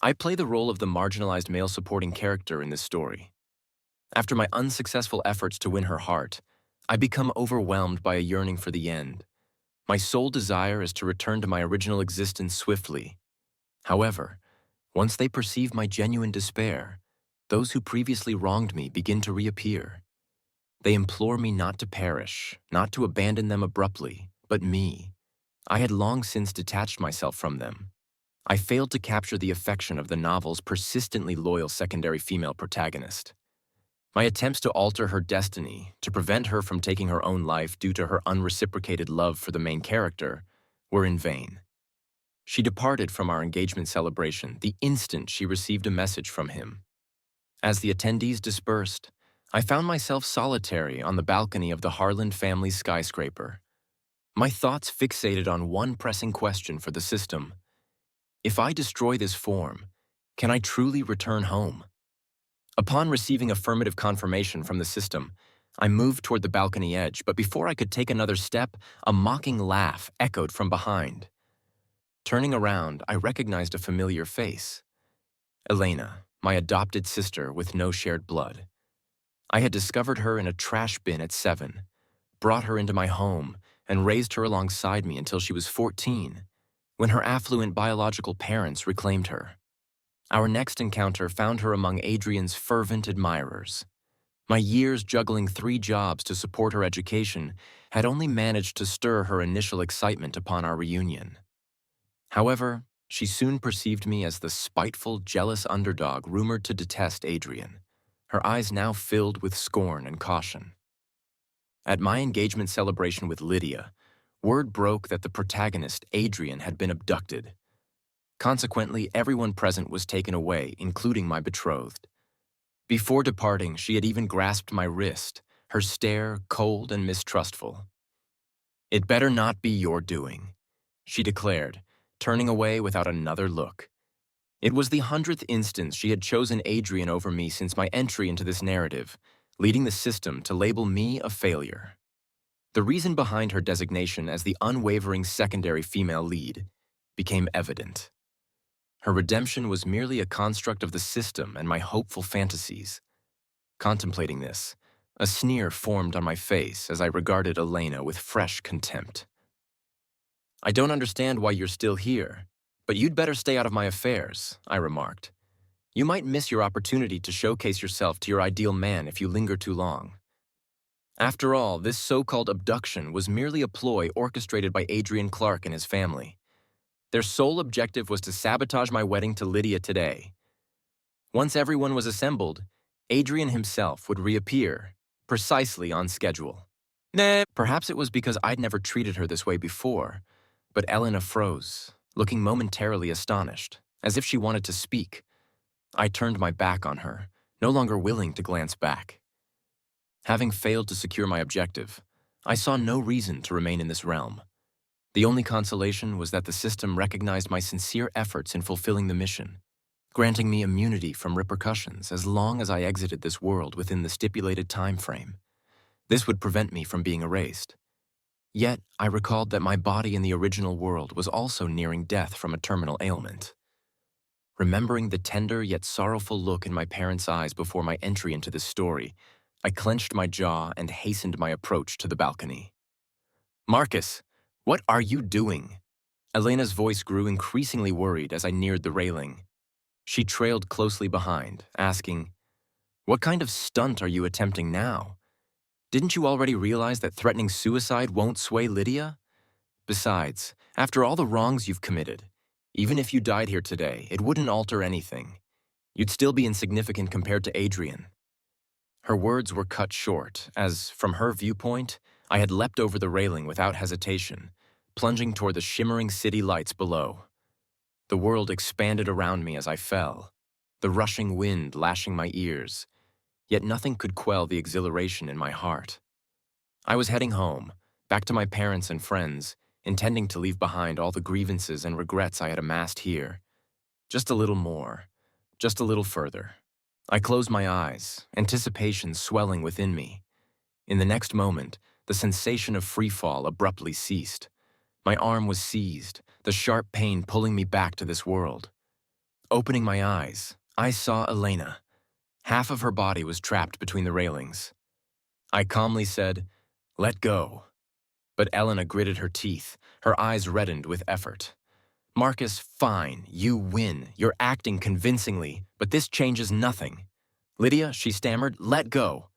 I play the role of the marginalized male supporting character in this story. After my unsuccessful efforts to win her heart, I become overwhelmed by a yearning for the end. My sole desire is to return to my original existence swiftly. However, once they perceive my genuine despair, those who previously wronged me begin to reappear. They implore me not to perish, not to abandon them abruptly, but me. I had long since detached myself from them. I failed to capture the affection of the novel's persistently loyal secondary female protagonist. My attempts to alter her destiny, to prevent her from taking her own life due to her unreciprocated love for the main character, were in vain. She departed from our engagement celebration the instant she received a message from him. As the attendees dispersed, I found myself solitary on the balcony of the Harland family skyscraper. My thoughts fixated on one pressing question for the system. If I destroy this form, can I truly return home? Upon receiving affirmative confirmation from the system, I moved toward the balcony edge, but before I could take another step, a mocking laugh echoed from behind. Turning around, I recognized a familiar face. Elena, my adopted sister with no shared blood. I had discovered her in a trash bin at 7, brought her into my home, and raised her alongside me until she was 14, when her affluent biological parents reclaimed her. Our next encounter found her among Adrian's fervent admirers. My years juggling 3 jobs to support her education had only managed to stir her initial excitement upon our reunion. However, she soon perceived me as the spiteful, jealous underdog rumored to detest Adrian, her eyes now filled with scorn and caution. At my engagement celebration with Lydia, word broke that the protagonist, Adrian, had been abducted. Consequently, everyone present was taken away, including my betrothed. Before departing, she had even grasped my wrist, her stare cold and mistrustful. "It better not be your doing," she declared, turning away without another look. It was the 100th instance she had chosen Adrian over me since my entry into this narrative, leading the system to label me a failure. The reason behind her designation as the unwavering secondary female lead became evident. Her redemption was merely a construct of the system and my hopeful fantasies. Contemplating this, a sneer formed on my face as I regarded Elena with fresh contempt. "I don't understand why you're still here, but you'd better stay out of my affairs," I remarked. "You might miss your opportunity to showcase yourself to your ideal man if you linger too long." After all, this so-called abduction was merely a ploy orchestrated by Adrian Clark and his family. Their sole objective was to sabotage my wedding to Lydia today. Once everyone was assembled, Adrian himself would reappear, precisely on schedule. Nah, perhaps it was because I'd never treated her this way before, but Elena froze, looking momentarily astonished, as if she wanted to speak. I turned my back on her, no longer willing to glance back. Having failed to secure my objective, I saw no reason to remain in this realm. The only consolation was that the system recognized my sincere efforts in fulfilling the mission, granting me immunity from repercussions as long as I exited this world within the stipulated time frame. This would prevent me from being erased. Yet, I recalled that my body in the original world was also nearing death from a terminal ailment. Remembering the tender yet sorrowful look in my parents' eyes before my entry into this story, I clenched my jaw and hastened my approach to the balcony. "Marcus, what are you doing?" Elena's voice grew increasingly worried as I neared the railing. She trailed closely behind, asking, "What kind of stunt are you attempting now? Didn't you already realize that threatening suicide won't sway Lydia? Besides, after all the wrongs you've committed, even if you died here today, it wouldn't alter anything. You'd still be insignificant compared to Adrian." Her words were cut short, as, from her viewpoint, I had leapt over the railing without hesitation, plunging toward the shimmering city lights below. The world expanded around me as I fell, the rushing wind lashing my ears, yet nothing could quell the exhilaration in my heart. I was heading home, back to my parents and friends, intending to leave behind all the grievances and regrets I had amassed here. Just a little more, just a little further. I closed my eyes, anticipation swelling within me. In the next moment, the sensation of freefall abruptly ceased. My arm was seized, the sharp pain pulling me back to this world. Opening my eyes, I saw Elena. Half of her body was trapped between the railings. I calmly said, "Let go." But Elena gritted her teeth, her eyes reddened with effort. "Marcus, fine, you win. You're acting convincingly, but this changes nothing." "Lydia," she stammered, "let go."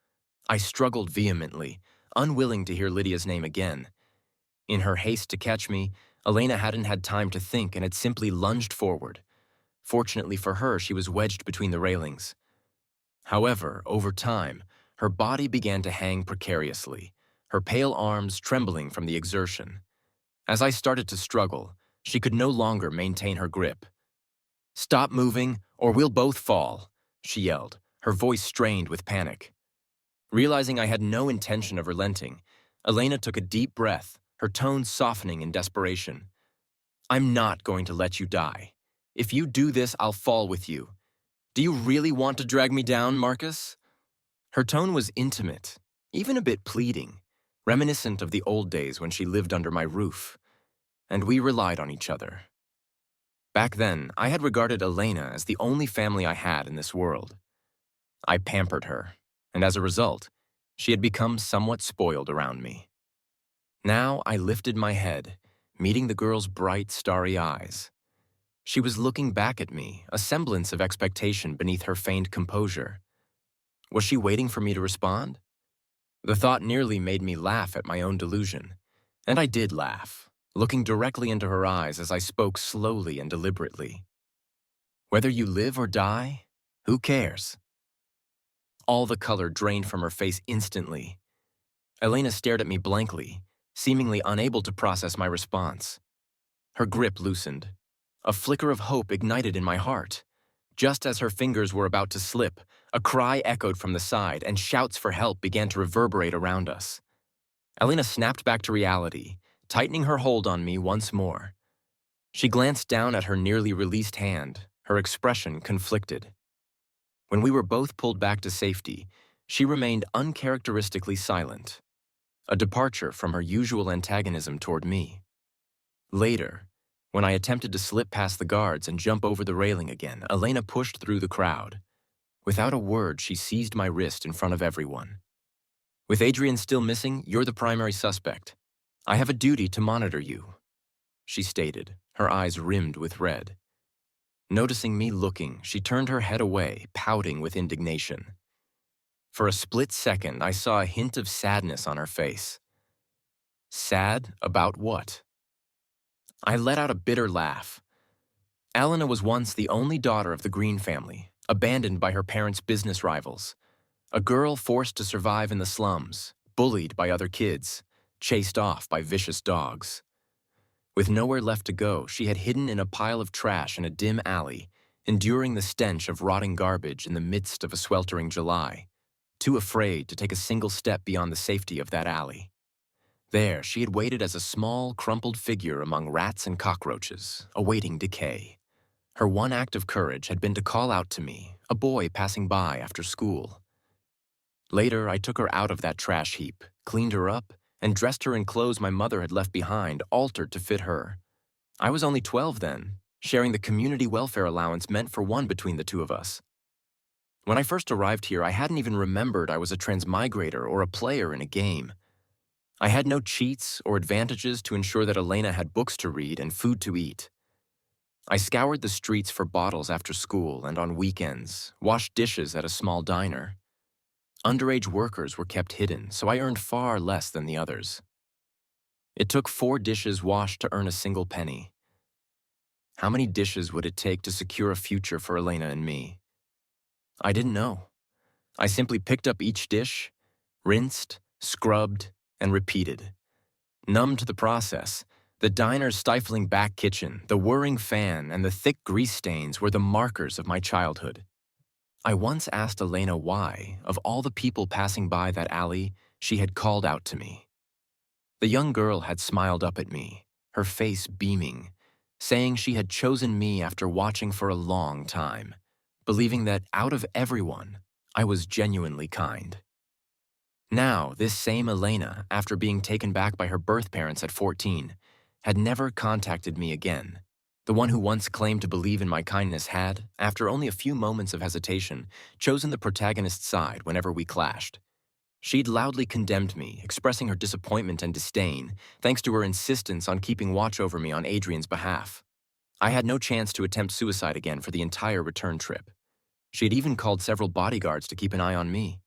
I struggled vehemently, unwilling to hear Lydia's name again. In her haste to catch me, Elena hadn't had time to think and had simply lunged forward. Fortunately for her, she was wedged between the railings. However, over time, her body began to hang precariously, her pale arms trembling from the exertion. As I started to struggle, she could no longer maintain her grip. "Stop moving, or we'll both fall," she yelled, her voice strained with panic. Realizing I had no intention of relenting, Elena took a deep breath, her tone softening in desperation. "I'm not going to let you die. If you do this, I'll fall with you. Do you really want to drag me down, Marcus?" Her tone was intimate, even a bit pleading, reminiscent of the old days when she lived under my roof, and we relied on each other. Back then, I had regarded Elena as the only family I had in this world. I pampered her, and as a result, she had become somewhat spoiled around me. Now I lifted my head, meeting the girl's bright, starry eyes. She was looking back at me, a semblance of expectation beneath her feigned composure. Was she waiting for me to respond? The thought nearly made me laugh at my own delusion, and I did laugh, looking directly into her eyes as I spoke slowly and deliberately. "Whether you live or die, who cares?" All the color drained from her face instantly. Elena stared at me blankly, seemingly unable to process my response. Her grip loosened. A flicker of hope ignited in my heart. Just as her fingers were about to slip, a cry echoed from the side, and shouts for help began to reverberate around us. Elena snapped back to reality, tightening her hold on me once more. She glanced down at her nearly released hand, her expression conflicted. When we were both pulled back to safety, she remained uncharacteristically silent, a departure from her usual antagonism toward me. Later, when I attempted to slip past the guards and jump over the railing again, Elena pushed through the crowd. Without a word, she seized my wrist in front of everyone. "With Adrian still missing, you're the primary suspect. I have a duty to monitor you," she stated, her eyes rimmed with red. Noticing me looking, she turned her head away, pouting with indignation. For a split second, I saw a hint of sadness on her face. Sad about what? I let out a bitter laugh. Elena was once the only daughter of the Green family, abandoned by her parents' business rivals. A girl forced to survive in the slums, bullied by other kids, chased off by vicious dogs. With nowhere left to go, she had hidden in a pile of trash in a dim alley, enduring the stench of rotting garbage in the midst of a sweltering July, too afraid to take a single step beyond the safety of that alley. There, she had waited as a small, crumpled figure among rats and cockroaches, awaiting decay. Her one act of courage had been to call out to me, a boy passing by after school. Later, I took her out of that trash heap, cleaned her up, and dressed her in clothes my mother had left behind, altered to fit her. I was only 12 then, sharing the community welfare allowance meant for one between the two of us. When I first arrived here, I hadn't even remembered I was a transmigrator or a player in a game. I had no cheats or advantages to ensure that Elena had books to read and food to eat. I scoured the streets for bottles after school and on weekends, washed dishes at a small diner. Underage workers were kept hidden, so I earned far less than the others. It took 4 dishes washed to earn a single penny. How many dishes would it take to secure a future for Elena and me? I didn't know. I simply picked up each dish, rinsed, scrubbed, and repeated. Numb to the process, the diner's stifling back kitchen, the whirring fan, and the thick grease stains were the markers of my childhood. I once asked Elena why, of all the people passing by that alley, she had called out to me. The young girl had smiled up at me, her face beaming, saying she had chosen me after watching for a long time, believing that out of everyone, I was genuinely kind. Now, this same Elena, after being taken back by her birth parents at 14, had never contacted me again. The one who once claimed to believe in my kindness had, after only a few moments of hesitation, chosen the protagonist's side whenever we clashed. She'd loudly condemned me, expressing her disappointment and disdain, thanks to her insistence on keeping watch over me on Adrian's behalf. I had no chance to attempt suicide again for the entire return trip. She had even called several bodyguards to keep an eye on me.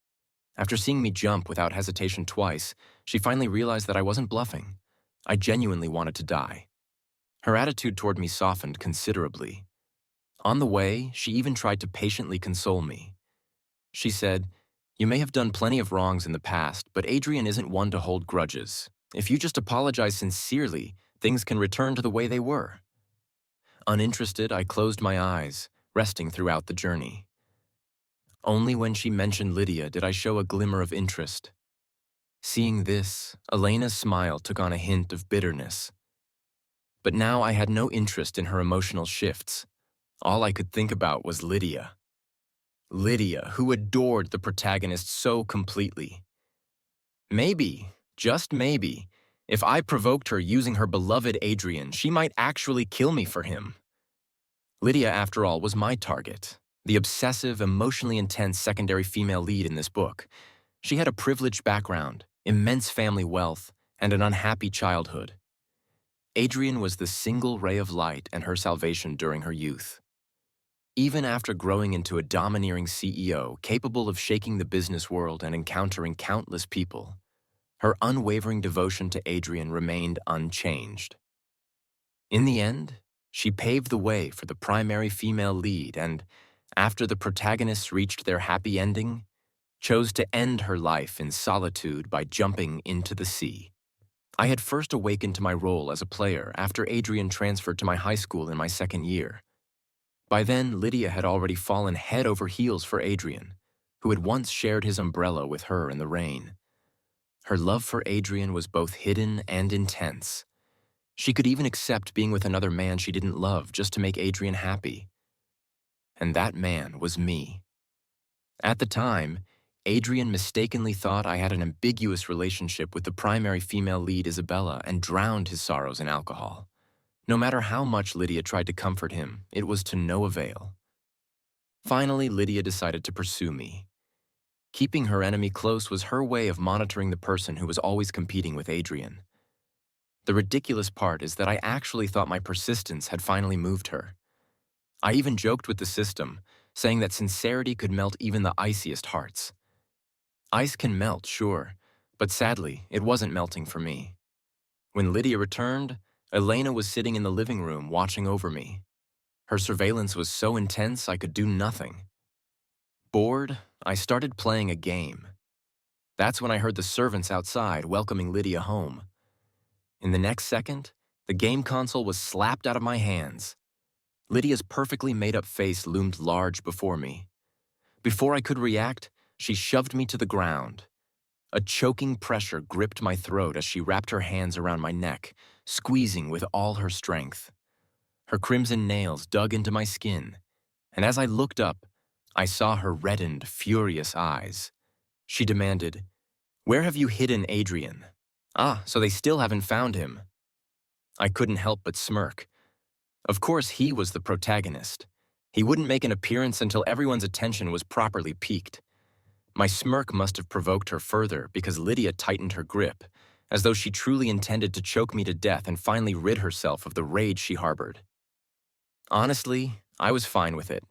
After seeing me jump without hesitation twice, she finally realized that I wasn't bluffing. I genuinely wanted to die. Her attitude toward me softened considerably. On the way, she even tried to patiently console me. She said, "You may have done plenty of wrongs in the past, but Adrian isn't one to hold grudges. If you just apologize sincerely, things can return to the way they were." Uninterested, I closed my eyes, resting throughout the journey. Only when she mentioned Lydia did I show a glimmer of interest. Seeing this, Elena's smile took on a hint of bitterness. But now I had no interest in her emotional shifts. All I could think about was Lydia. Lydia, who adored the protagonist so completely. Maybe, just maybe, if I provoked her using her beloved Adrian, she might actually kill me for him. Lydia, after all, was my target, the obsessive, emotionally intense secondary female lead in this book. She had a privileged background, immense family wealth, and an unhappy childhood. Adrian was the single ray of light and her salvation during her youth. Even after growing into a domineering CEO capable of shaking the business world and encountering countless people, her unwavering devotion to Adrian remained unchanged. In the end, she paved the way for the primary female lead and, after the protagonists reached their happy ending, chose to end her life in solitude by jumping into the sea. I had first awakened to my role as a player after Adrian transferred to my high school in my second year. By then, Lydia had already fallen head over heels for Adrian, who had once shared his umbrella with her in the rain. Her love for Adrian was both hidden and intense. She could even accept being with another man she didn't love just to make Adrian happy. And that man was me. At the time, Adrian mistakenly thought I had an ambiguous relationship with the primary female lead, Isabella, and drowned his sorrows in alcohol. No matter how much Lydia tried to comfort him, it was to no avail. Finally, Lydia decided to pursue me. Keeping her enemy close was her way of monitoring the person who was always competing with Adrian. The ridiculous part is that I actually thought my persistence had finally moved her. I even joked with the system, saying that sincerity could melt even the iciest hearts. Ice can melt, sure, but sadly, it wasn't melting for me. When Lydia returned, Elena was sitting in the living room watching over me. Her surveillance was so intense I could do nothing. Bored, I started playing a game. That's when I heard the servants outside welcoming Lydia home. In the next second, the game console was slapped out of my hands. Lydia's perfectly made-up face loomed large before me. Before I could react, she shoved me to the ground. A choking pressure gripped my throat as she wrapped her hands around my neck, squeezing with all her strength. Her crimson nails dug into my skin, and as I looked up, I saw her reddened, furious eyes. She demanded, "Where have you hidden Adrian?" "Ah, so they still haven't found him." I couldn't help but smirk. Of course, he was the protagonist. He wouldn't make an appearance until everyone's attention was properly piqued. My smirk must have provoked her further because Lydia tightened her grip, as though she truly intended to choke me to death and finally rid herself of the rage she harbored. Honestly, I was fine with it.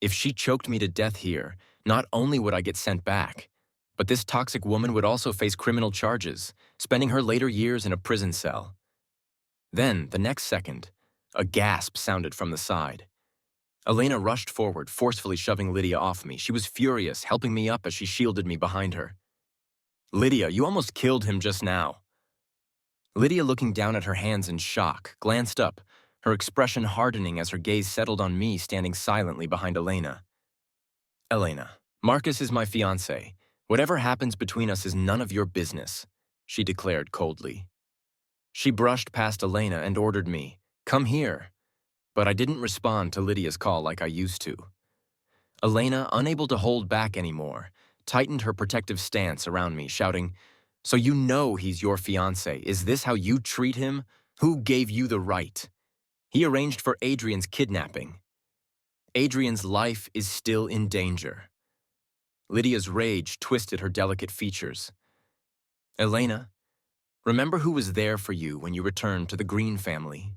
If she choked me to death here, not only would I get sent back, but this toxic woman would also face criminal charges, spending her later years in a prison cell. Then, the next second, a gasp sounded from the side. Elena rushed forward, forcefully shoving Lydia off me. She was furious, helping me up as she shielded me behind her. "Lydia, you almost killed him just now." Lydia, looking down at her hands in shock, glanced up, her expression hardening as her gaze settled on me standing silently behind Elena. "Elena, Marcus is my fiancé. Whatever happens between us is none of your business," she declared coldly. She brushed past Elena and ordered me, "Come here." But I didn't respond to Lydia's call like I used to. Elena, unable to hold back anymore, tightened her protective stance around me, shouting, "So you know he's your fiancé. Is this how you treat him? Who gave you the right?" He arranged for Adrian's kidnapping. Adrian's life is still in danger. Lydia's rage twisted her delicate features. Elena, remember who was there for you when you returned to the Green family?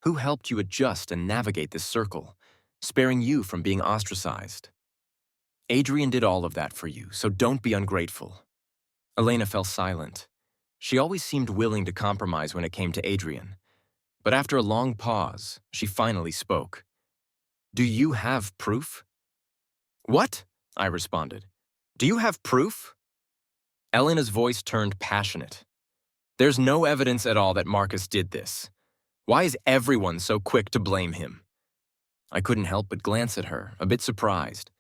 Who helped you adjust and navigate this circle, sparing you from being ostracized? Adrian did all of that for you, so don't be ungrateful. Elena fell silent. She always seemed willing to compromise when it came to Adrian. But after a long pause, she finally spoke. Do you have proof? What? I responded. Do you have proof? Elena's voice turned passionate. There's no evidence at all that Marcus did this. Why is everyone so quick to blame him? I couldn't help but glance at her, a bit surprised.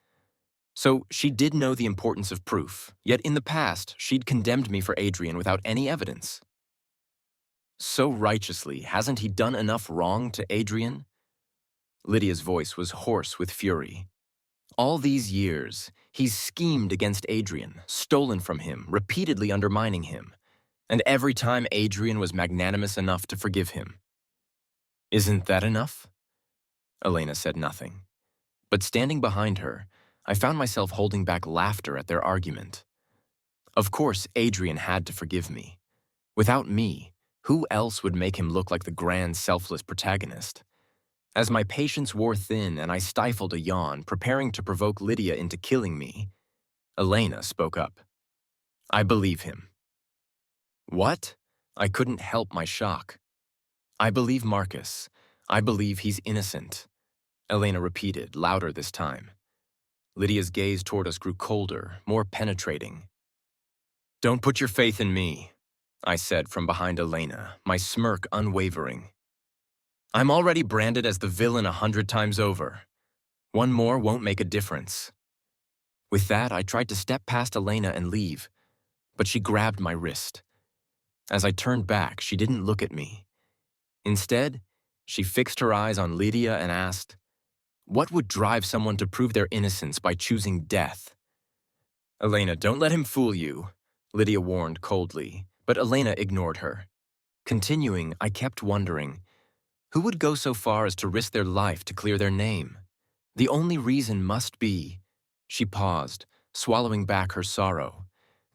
So she did know the importance of proof, yet in the past she'd condemned me for Adrian without any evidence. So righteously, hasn't he done enough wrong to Adrian? Lydia's voice was hoarse with fury. All these years, he's schemed against Adrian, stolen from him, repeatedly undermining him. And every time Adrian was magnanimous enough to forgive him. Isn't that enough? Elena said nothing. But standing behind her, I found myself holding back laughter at their argument. Of course, Adrian had to forgive me. Without me, who else would make him look like the grand, selfless protagonist? As my patience wore thin and I stifled a yawn, preparing to provoke Lydia into killing me, Elena spoke up. I believe him. What? I couldn't help my shock. I believe Marcus. I believe he's innocent. Elena repeated, louder this time. Lydia's gaze toward us grew colder, more penetrating. Don't put your faith in me, I said from behind Elena, my smirk unwavering. I'm already branded as the villain 100 times over. One more won't make a difference. With that, I tried to step past Elena and leave, but she grabbed my wrist. As I turned back, she didn't look at me. Instead, she fixed her eyes on Lydia and asked, what would drive someone to prove their innocence by choosing death? Elena, don't let him fool you, Lydia warned coldly, but Elena ignored her. Continuing, I kept wondering, who would go so far as to risk their life to clear their name? The only reason must be, she paused, swallowing back her sorrow.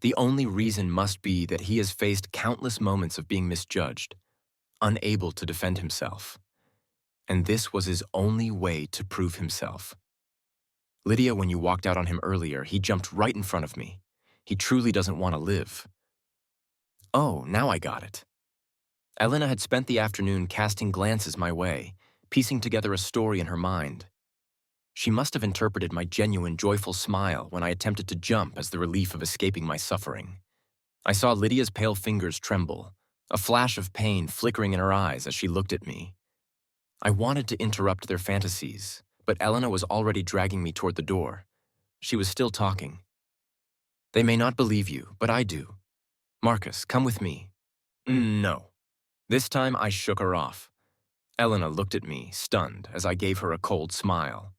The only reason must be that he has faced countless moments of being misjudged, unable to defend himself. And this was his only way to prove himself. Lydia, when you walked out on him earlier, he jumped right in front of me. He truly doesn't want to live. Oh, now I got it. Elena had spent the afternoon casting glances my way, piecing together a story in her mind. She must have interpreted my genuine, joyful smile when I attempted to jump as the relief of escaping my suffering. I saw Lydia's pale fingers tremble, a flash of pain flickering in her eyes as she looked at me. I wanted to interrupt their fantasies, but Elena was already dragging me toward the door. She was still talking. They may not believe you, but I do. Marcus, come with me. No. This time I shook her off. Elena looked at me, stunned, as I gave her a cold smile.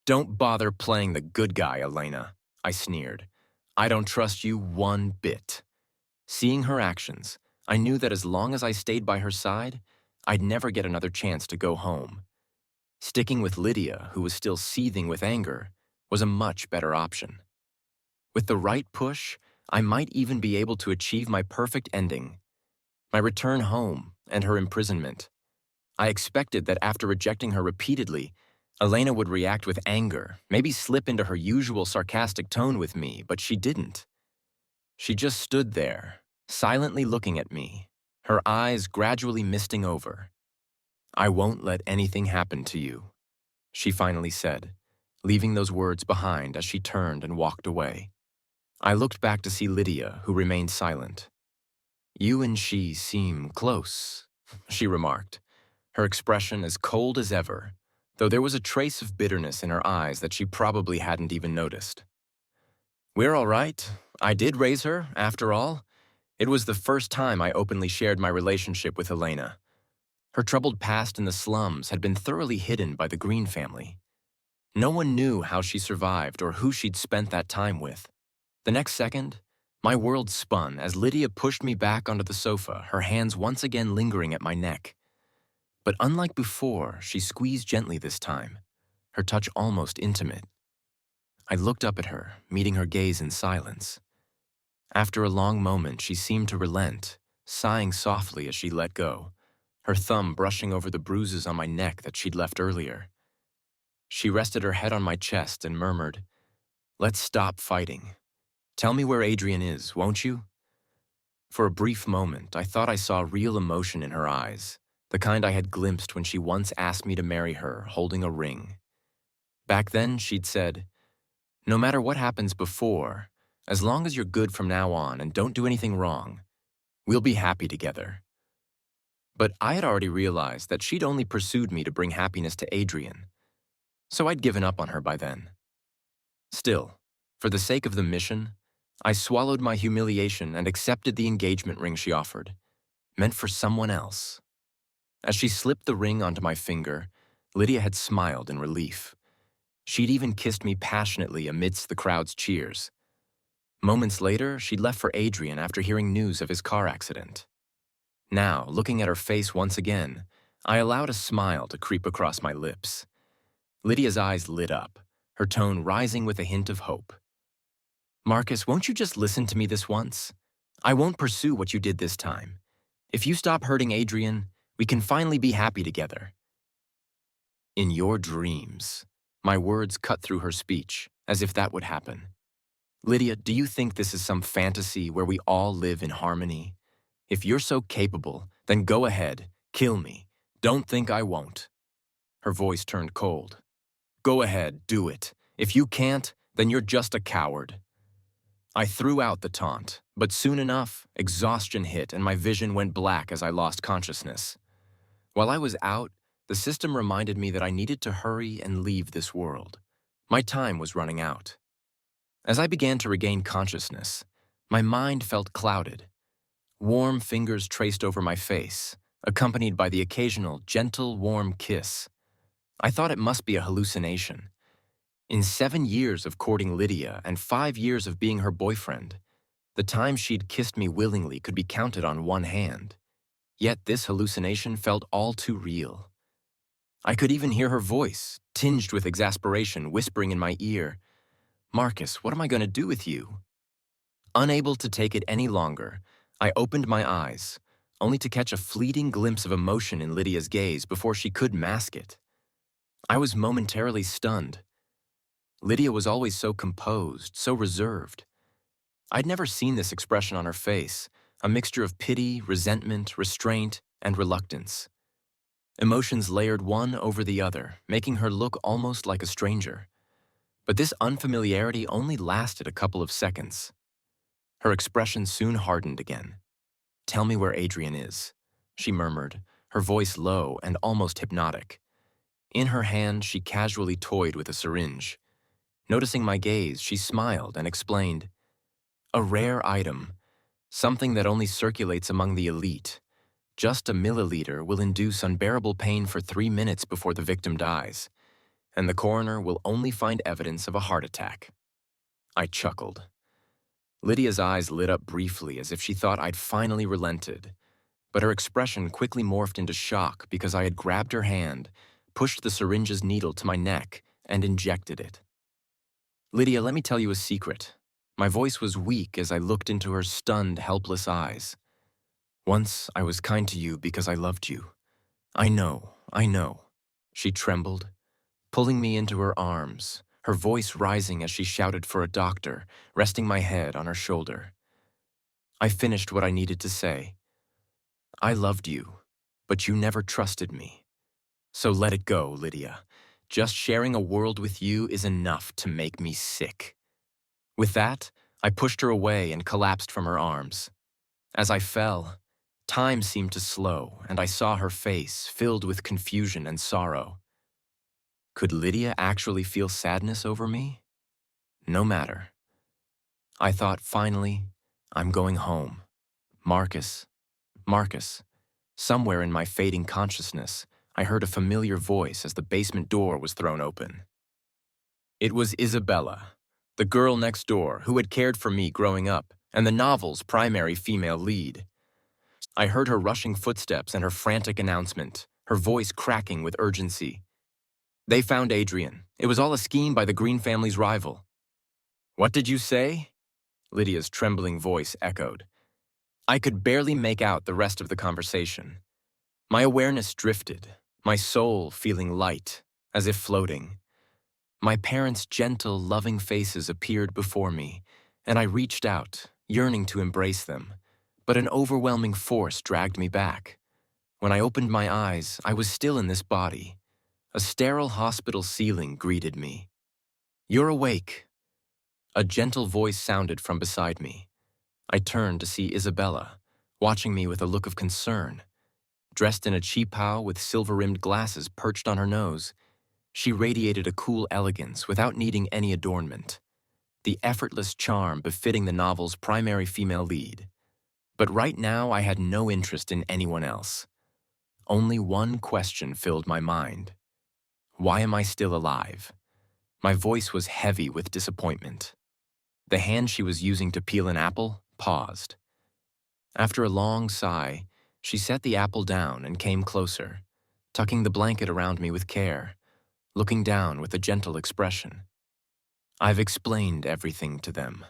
Don't bother playing the good guy, Elena, I sneered. I don't trust you one bit. Seeing her actions, I knew that as long as I stayed by her side, I'd never get another chance to go home. Sticking with Lydia, who was still seething with anger, was a much better option. With the right push, I might even be able to achieve my perfect ending. My return home and her imprisonment. I expected that after rejecting her repeatedly, Elena would react with anger, maybe slip into her usual sarcastic tone with me, but she didn't. She just stood there, silently looking at me, her eyes gradually misting over. I won't let anything happen to you, she finally said, leaving those words behind as she turned and walked away. I looked back to see Lydia, who remained silent. You and she seem close, she remarked, her expression as cold as ever, though there was a trace of bitterness in her eyes that she probably hadn't even noticed. We're all right. I did raise her, after all. It was the first time I openly shared my relationship with Elena. Her troubled past in the slums had been thoroughly hidden by the Green family. No one knew how she survived or who she'd spent that time with. The next second, my world spun as Lydia pushed me back onto the sofa, her hands once again lingering at my neck. But unlike before, she squeezed gently this time, her touch almost intimate. I looked up at her, meeting her gaze in silence. After a long moment, she seemed to relent, sighing softly as she let go, her thumb brushing over the bruises on my neck that she'd left earlier. She rested her head on my chest and murmured, "Let's stop fighting. Tell me where Adrian is, won't you?" For a brief moment, I thought I saw real emotion in her eyes, the kind I had glimpsed when she once asked me to marry her, holding a ring. Back then, she'd said, "No matter what happens before, as long as you're good from now on and don't do anything wrong, we'll be happy together." But I had already realized that she'd only pursued me to bring happiness to Adrian, so I'd given up on her by then. Still, for the sake of the mission, I swallowed my humiliation and accepted the engagement ring she offered, meant for someone else. As she slipped the ring onto my finger, Lydia had smiled in relief. She'd even kissed me passionately amidst the crowd's cheers. Moments later, she'd left for Adrian after hearing news of his car accident. Now, looking at her face once again, I allowed a smile to creep across my lips. Lydia's eyes lit up, her tone rising with a hint of hope. "Marcus, won't you just listen to me this once? I won't pursue what you did this time. If you stop hurting Adrian, we can finally be happy together." "In your dreams." My words cut through her speech, as if that would happen. "Lydia, do you think this is some fantasy where we all live in harmony? If you're so capable, then go ahead, kill me. Don't think I won't." Her voice turned cold. "Go ahead, do it. If you can't, then you're just a coward." I threw out the taunt, but soon enough, exhaustion hit and my vision went black as I lost consciousness. While I was out, the system reminded me that I needed to hurry and leave this world. My time was running out. As I began to regain consciousness, my mind felt clouded. Warm fingers traced over my face, accompanied by the occasional gentle, warm kiss. I thought it must be a hallucination. In 7 years of courting Lydia and 5 years of being her boyfriend, the time she'd kissed me willingly could be counted on one hand. Yet this hallucination felt all too real. I could even hear her voice, tinged with exasperation, whispering in my ear, "Marcus, what am I going to do with you?" Unable to take it any longer, I opened my eyes, only to catch a fleeting glimpse of emotion in Lydia's gaze before she could mask it. I was momentarily stunned. Lydia was always so composed, so reserved. I'd never seen this expression on her face, a mixture of pity, resentment, restraint, and reluctance. Emotions layered one over the other, making her look almost like a stranger. But this unfamiliarity only lasted a couple of seconds. Her expression soon hardened again. "Tell me where Adrian is," she murmured, her voice low and almost hypnotic. In her hand, she casually toyed with a syringe. Noticing my gaze, she smiled and explained, "A rare item, something that only circulates among the elite. Just a milliliter will induce unbearable pain for 3 minutes before the victim dies, and the coroner will only find evidence of a heart attack." I chuckled. Lydia's eyes lit up briefly as if she thought I'd finally relented, but her expression quickly morphed into shock because I had grabbed her hand, pushed the syringe's needle to my neck, and injected it. "Lydia, let me tell you a secret." My voice was weak as I looked into her stunned, helpless eyes. "Once I was kind to you because I loved you. I know. She trembled, pulling me into her arms, her voice rising as she shouted for a doctor, resting my head on her shoulder. I finished what I needed to say. "I loved you, but you never trusted me. So let it go, Lydia. Just sharing a world with you is enough to make me sick." With that, I pushed her away and collapsed from her arms. As I fell, time seemed to slow, and I saw her face filled with confusion and sorrow. Could Lydia actually feel sadness over me? No matter. I thought, finally, I'm going home. Marcus. Somewhere in my fading consciousness, I heard a familiar voice as the basement door was thrown open. It was Isabella, the girl next door who had cared for me growing up, and the novel's primary female lead. I heard her rushing footsteps and her frantic announcement, her voice cracking with urgency. "They found Adrian. It was all a scheme by the Green family's rival." "What did you say?" Lydia's trembling voice echoed. I could barely make out the rest of the conversation. My awareness drifted, my soul feeling light, as if floating. My parents' gentle, loving faces appeared before me, and I reached out, yearning to embrace them. But an overwhelming force dragged me back. When I opened my eyes, I was still in this body. A sterile hospital ceiling greeted me. "You're awake." A gentle voice sounded from beside me. I turned to see Isabella, watching me with a look of concern. Dressed in a cheapao with silver-rimmed glasses perched on her nose, she radiated a cool elegance without needing any adornment, the effortless charm befitting the novel's primary female lead. But right now I had no interest in anyone else. Only one question filled my mind. Why am I still alive? My voice was heavy with disappointment. The hand she was using to peel an apple paused. After a long sigh, she set the apple down and came closer, tucking the blanket around me with care, looking down with a gentle expression. "I've explained everything to them.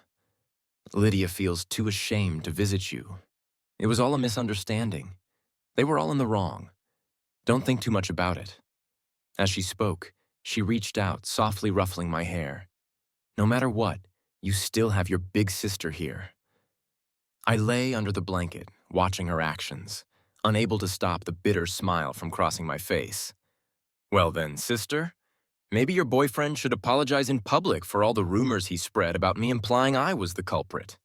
Lydia feels too ashamed to visit you. It was all a misunderstanding. They were all in the wrong. Don't think too much about it." As she spoke, she reached out, softly ruffling my hair. "No matter what, you still have your big sister here." I lay under the blanket, watching her actions, unable to stop the bitter smile from crossing my face. "Well then, sister, maybe your boyfriend should apologize in public for all the rumors he spread about me implying I was the culprit."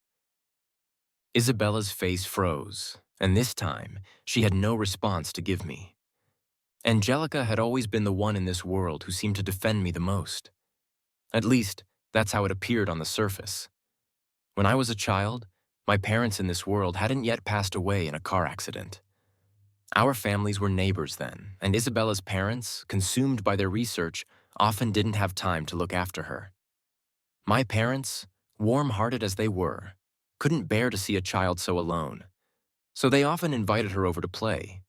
Isabella's face froze, and this time, she had no response to give me. Angelica had always been the one in this world who seemed to defend me the most. At least, that's how it appeared on the surface. When I was a child, my parents in this world hadn't yet passed away in a car accident. Our families were neighbors then, and Isabella's parents, consumed by their research, often didn't have time to look after her. My parents, warm-hearted as they were, couldn't bear to see a child so alone, so they often invited her over to play.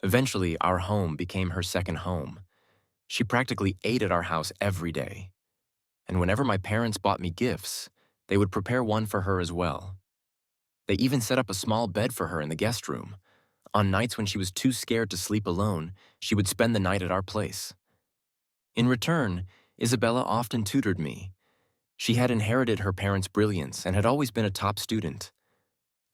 Eventually, our home became her second home. She practically ate at our house every day. And whenever my parents bought me gifts, they would prepare one for her as well. They even set up a small bed for her in the guest room. On nights when she was too scared to sleep alone, she would spend the night at our place. In return, Isabella often tutored me. She had inherited her parents' brilliance and had always been a top student.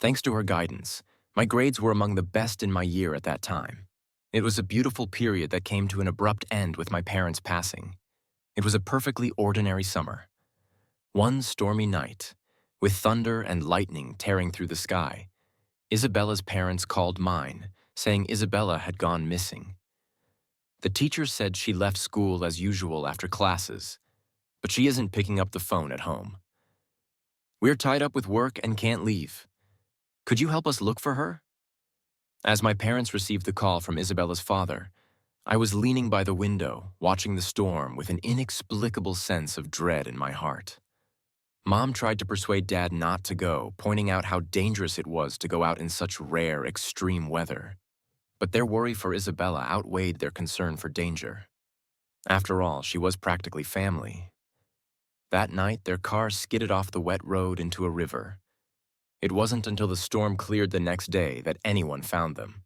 Thanks to her guidance, my grades were among the best in my year at that time. It was a beautiful period that came to an abrupt end with my parents' passing. It was a perfectly ordinary summer. One stormy night, with thunder and lightning tearing through the sky, Isabella's parents called mine, saying Isabella had gone missing. The teacher said she left school as usual after classes, but she isn't picking up the phone at home. "We're tied up with work and can't leave. Could you help us look for her?" As my parents received the call from Isabella's father, I was leaning by the window, watching the storm with an inexplicable sense of dread in my heart. Mom tried to persuade Dad not to go, pointing out how dangerous it was to go out in such rare, extreme weather. But their worry for Isabella outweighed their concern for danger. After all, she was practically family. That night, their car skidded off the wet road into a river. It wasn't until the storm cleared the next day that anyone found them.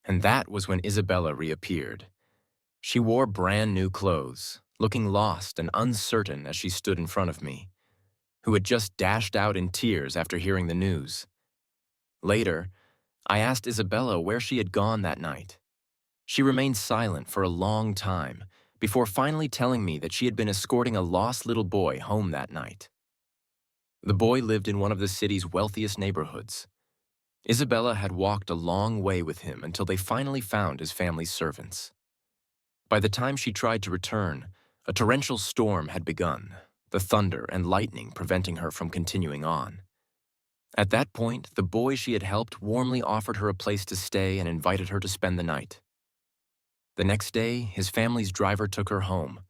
And that was when Isabella reappeared. She wore brand new clothes, looking lost and uncertain as she stood in front of me, who had just dashed out in tears after hearing the news. Later, I asked Isabella where she had gone that night. She remained silent for a long time before finally telling me that she had been escorting a lost little boy home that night. The boy lived in one of the city's wealthiest neighborhoods. Isabella had walked a long way with him until they finally found his family's servants. By the time she tried to return, a torrential storm had begun, the thunder and lightning preventing her from continuing on. At that point, the boy she had helped warmly offered her a place to stay and invited her to spend the night. The next day, his family's driver took her home,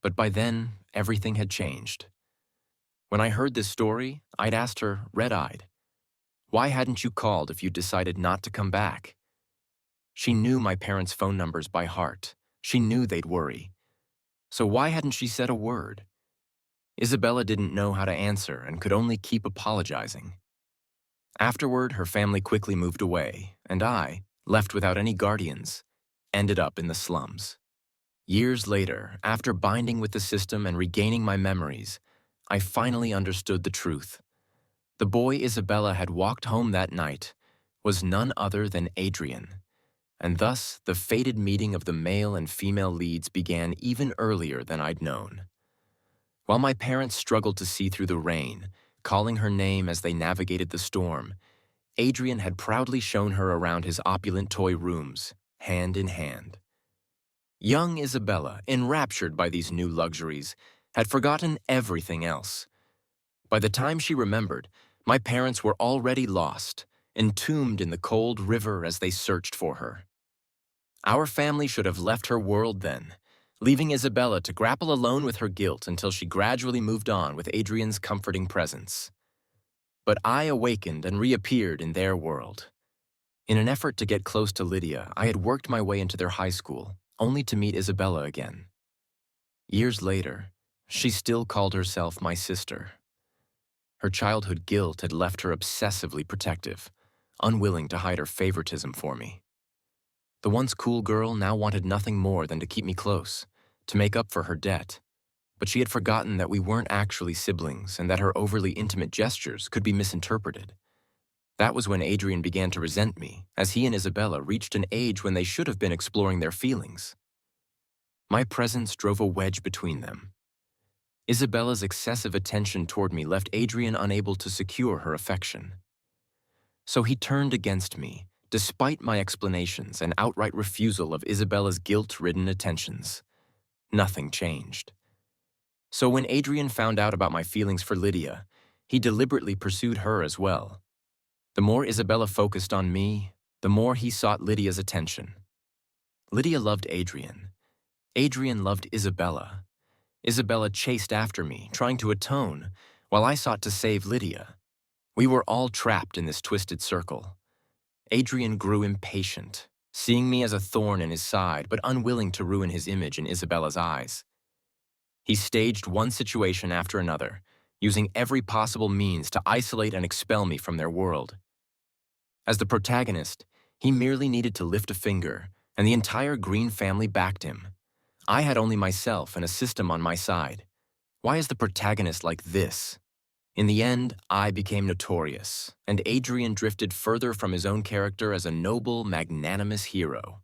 but by then, everything had changed. When I heard this story, I'd asked her, red-eyed, "Why hadn't you called if you decided not to come back?" She knew my parents' phone numbers by heart. She knew they'd worry. So why hadn't she said a word? Isabella didn't know how to answer and could only keep apologizing. Afterward, her family quickly moved away, and I, left without any guardians, ended up in the slums. Years later, after binding with the system and regaining my memories, I finally understood the truth. The boy Isabella had walked home that night was none other than Adrian, and thus the fated meeting of the male and female leads began even earlier than I'd known. While my parents struggled to see through the rain, calling her name as they navigated the storm, Adrian had proudly shown her around his opulent toy rooms, hand in hand. Young Isabella, enraptured by these new luxuries, had forgotten everything else. By the time she remembered, my parents were already lost, entombed in the cold river as they searched for her. Our family should have left her world then, leaving Isabella to grapple alone with her guilt until she gradually moved on with Adrian's comforting presence. But I awakened and reappeared in their world. In an effort to get close to Lydia, I had worked my way into their high school, only to meet Isabella again. Years later, she still called herself my sister. Her childhood guilt had left her obsessively protective, unwilling to hide her favoritism for me. The once cool girl now wanted nothing more than to keep me close, to make up for her debt. But she had forgotten that we weren't actually siblings and that her overly intimate gestures could be misinterpreted. That was when Adrian began to resent me, as he and Isabella reached an age when they should have been exploring their feelings. My presence drove a wedge between them. Isabella's excessive attention toward me left Adrian unable to secure her affection. So he turned against me, despite my explanations and outright refusal of Isabella's guilt-ridden attentions. Nothing changed. So when Adrian found out about my feelings for Lydia, he deliberately pursued her as well. The more Isabella focused on me, the more he sought Lydia's attention. Lydia loved Adrian. Adrian loved Isabella. Isabella chased after me, trying to atone, while I sought to save Lydia. We were all trapped in this twisted circle. Adrian grew impatient, seeing me as a thorn in his side, but unwilling to ruin his image in Isabella's eyes. He staged one situation after another, using every possible means to isolate and expel me from their world. As the protagonist, he merely needed to lift a finger, and the entire Green family backed him. I had only myself and a system on my side. Why is the protagonist like this? In the end, I became notorious, and Adrian drifted further from his own character as a noble, magnanimous hero.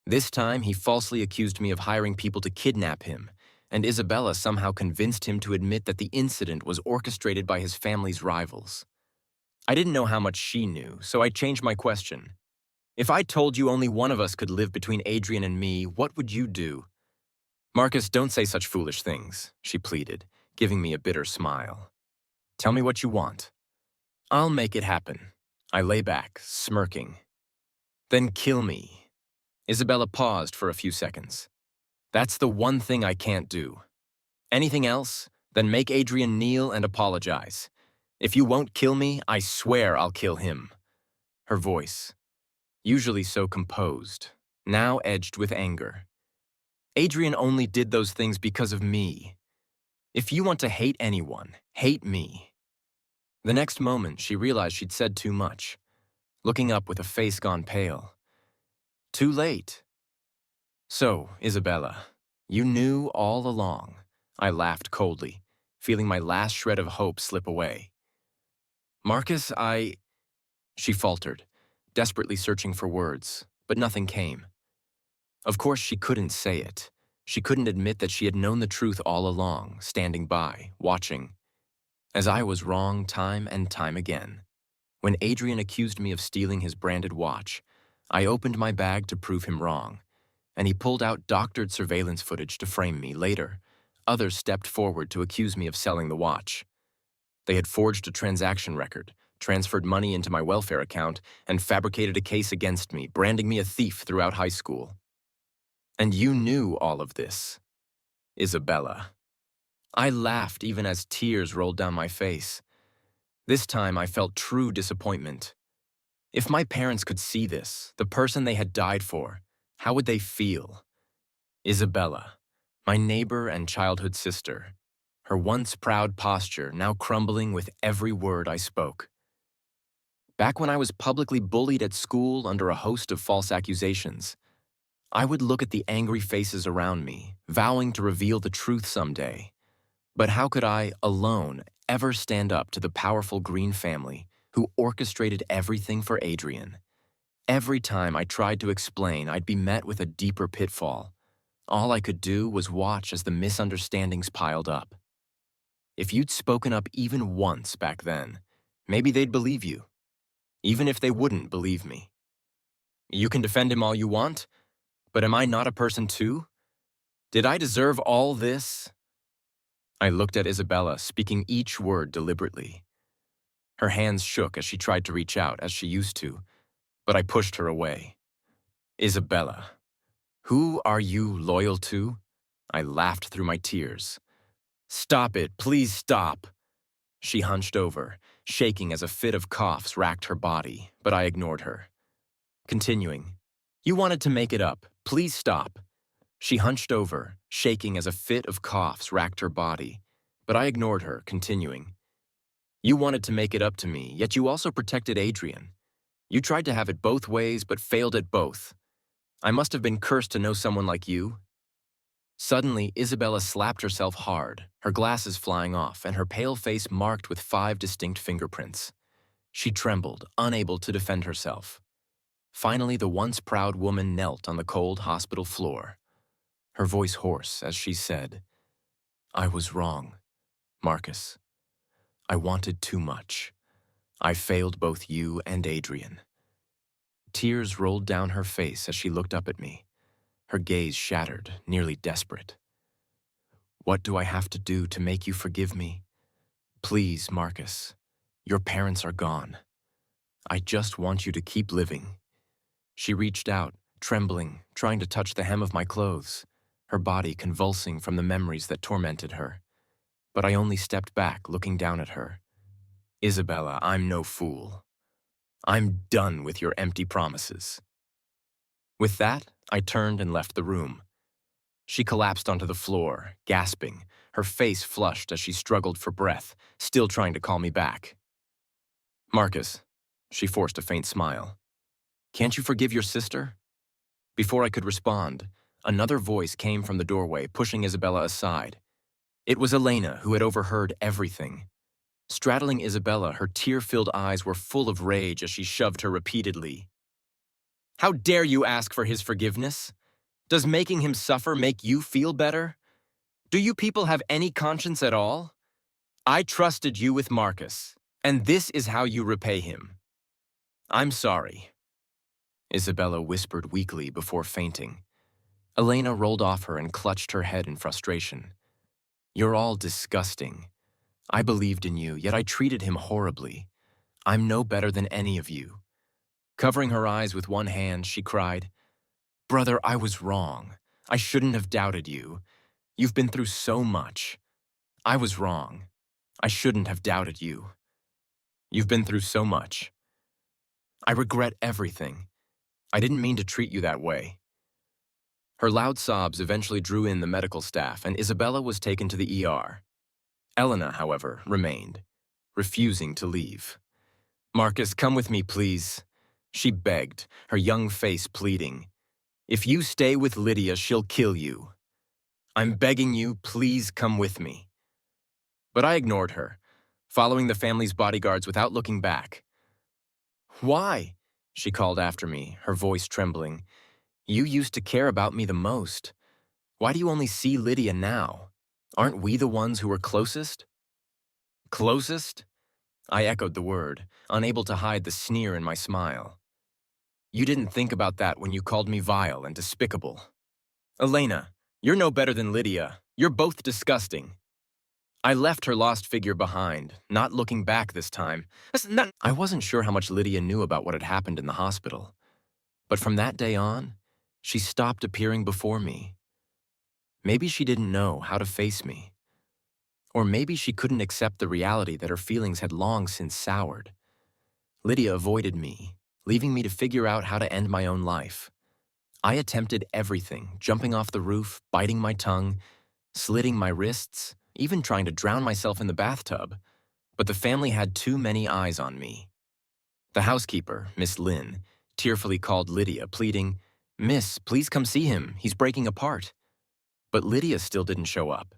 This time, he falsely accused me of hiring people to kidnap him, and Isabella somehow convinced him to admit that the incident was orchestrated by his family's rivals. I didn't know how much she knew, so I changed my question. If I told you only one of us could live between Adrian and me, what would you do? Marcus, don't say such foolish things, she pleaded, giving me a bitter smile. Tell me what you want. I'll make it happen. I lay back, smirking. Then kill me. Isabella paused for a few seconds. That's the one thing I can't do. Anything else? Then make Adrian kneel and apologize. If you won't kill me, I swear I'll kill him. Her voice, usually so composed, now edged with anger. Adrian only did those things because of me. If you want to hate anyone, hate me. The next moment, she realized she'd said too much, looking up with a face gone pale. Too late. So, Isabella, you knew all along. I laughed coldly, feeling my last shred of hope slip away. Marcus, She faltered, desperately searching for words, but nothing came. Of course, she couldn't say it. She couldn't admit that she had known the truth all along, standing by, watching. As I was wrong time and time again. When Adrian accused me of stealing his branded watch, I opened my bag to prove him wrong, and he pulled out doctored surveillance footage to frame me. Later, others stepped forward to accuse me of selling the watch. They had forged a transaction record, transferred money into my welfare account, and fabricated a case against me, branding me a thief throughout high school. And you knew all of this, Isabella. I laughed even as tears rolled down my face. This time I felt true disappointment. If my parents could see this, the person they had died for, how would they feel? Isabella, my neighbor and childhood sister, her once proud posture now crumbling with every word I spoke. Back when I was publicly bullied at school under a host of false accusations, I would look at the angry faces around me, vowing to reveal the truth someday. But how could I, alone, ever stand up to the powerful Green family who orchestrated everything for Adrian? Every time I tried to explain, I'd be met with a deeper pitfall. All I could do was watch as the misunderstandings piled up. If you'd spoken up even once back then, maybe they'd believe you, even if they wouldn't believe me. You can defend him all you want, but am I not a person too? Did I deserve all this? I looked at Isabella, speaking each word deliberately. Her hands shook as she tried to reach out, as she used to, but I pushed her away. Isabella, who are you loyal to? I laughed through my tears. Stop it, please stop. She hunched over, shaking as a fit of coughs racked her body, but I ignored her. Continuing, you wanted to make it up, please stop. She hunched over, shaking as a fit of coughs racked her body, but I ignored her, continuing. You wanted to make it up to me, yet you also protected Adrian. You tried to have it both ways, but failed at both. I must have been cursed to know someone like you. Suddenly, Isabella slapped herself hard, her glasses flying off, and her pale face marked with 5 distinct fingerprints. She trembled, unable to defend herself. Finally, the once proud woman knelt on the cold hospital floor, her voice hoarse as she said, I was wrong, Marcus. I wanted too much. I failed both you and Adrian. Tears rolled down her face as she looked up at me, her gaze shattered, nearly desperate. What do I have to do to make you forgive me? Please, Marcus. Your parents are gone. I just want you to keep living. She reached out, trembling, trying to touch the hem of my clothes, her body convulsing from the memories that tormented her. But I only stepped back, looking down at her. Isabella, I'm no fool. I'm done with your empty promises. With that, I turned and left the room. She collapsed onto the floor, gasping, her face flushed as she struggled for breath, still trying to call me back. Marcus, she forced a faint smile. Can't you forgive your sister? Before I could respond, another voice came from the doorway, pushing Isabella aside. It was Elena, who had overheard everything. Straddling Isabella, her tear-filled eyes were full of rage as she shoved her repeatedly. How dare you ask for his forgiveness? Does making him suffer make you feel better? Do you people have any conscience at all? I trusted you with Marcus, and this is how you repay him. I'm sorry, Isabella whispered weakly before fainting. Elena rolled off her and clutched her head in frustration. You're all disgusting. I believed in you, yet I treated him horribly. I'm no better than any of you. Covering her eyes with one hand, she cried, Brother, I was wrong. I shouldn't have doubted you. You've been through so much. I was wrong. I shouldn't have doubted you. You've been through so much. I regret everything. I didn't mean to treat you that way. Her loud sobs eventually drew in the medical staff, and Isabella was taken to the ER. Elena, however, remained, refusing to leave. Marcus, come with me, please. She begged, her young face pleading. If you stay with Lydia, she'll kill you. I'm begging you, please come with me. But I ignored her, following the family's bodyguards without looking back. Why? She called after me, her voice trembling. You used to care about me the most. Why do you only see Lydia now? Aren't we the ones who were closest? Closest? I echoed the word, unable to hide the sneer in my smile. You didn't think about that when you called me vile and despicable. Elena, you're no better than Lydia. You're both disgusting. I left her lost figure behind, not looking back this time. I wasn't sure how much Lydia knew about what had happened in the hospital. But from that day on, she stopped appearing before me. Maybe she didn't know how to face me. Or maybe she couldn't accept the reality that her feelings had long since soured. Lydia avoided me, leaving me to figure out how to end my own life. I attempted everything, jumping off the roof, biting my tongue, slitting my wrists, even trying to drown myself in the bathtub. But the family had too many eyes on me. The housekeeper, Miss Lynn, tearfully called Lydia, pleading, "Miss, please come see him. He's breaking apart." But Lydia still didn't show up.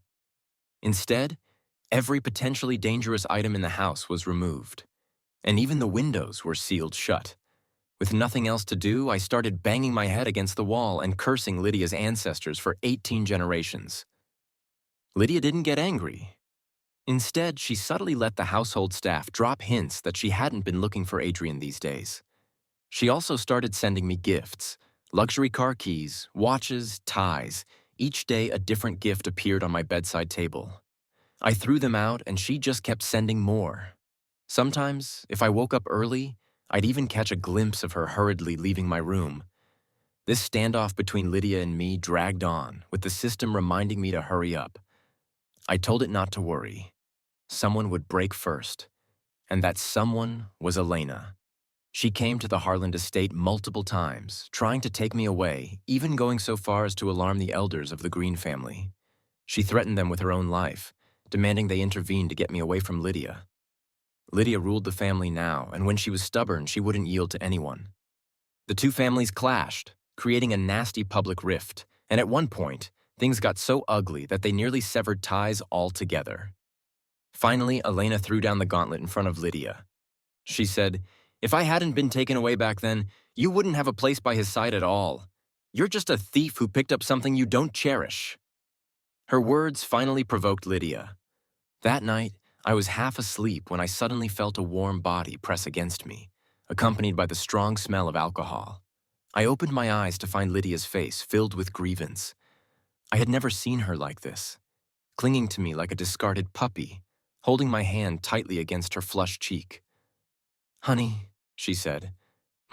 Instead, every potentially dangerous item in the house was removed, and even the windows were sealed shut. With nothing else to do, I started banging my head against the wall and cursing Lydia's ancestors for 18 generations. Lydia didn't get angry. Instead, she subtly let the household staff drop hints that she hadn't been looking for Adrian these days. She also started sending me gifts, luxury car keys, watches, ties. Each day a different gift appeared on my bedside table. I threw them out and she just kept sending more. Sometimes, if I woke up early, I'd even catch a glimpse of her hurriedly leaving my room. This standoff between Lydia and me dragged on, with the system reminding me to hurry up. I told it not to worry. Someone would break first, and that someone was Elena. She came to the Harland estate multiple times, trying to take me away, even going so far as to alarm the elders of the Green family. She threatened them with her own life, demanding they intervene to get me away from Lydia. Lydia ruled the family now, and when she was stubborn, she wouldn't yield to anyone. The two families clashed, creating a nasty public rift, and at one point, things got so ugly that they nearly severed ties altogether. Finally, Elena threw down the gauntlet in front of Lydia. She said, "If I hadn't been taken away back then, you wouldn't have a place by his side at all. You're just a thief who picked up something you don't cherish." Her words finally provoked Lydia. That night, I was half asleep when I suddenly felt a warm body press against me, accompanied by the strong smell of alcohol. I opened my eyes to find Lydia's face filled with grievance. I had never seen her like this, clinging to me like a discarded puppy, holding my hand tightly against her flushed cheek. "Honey," she said,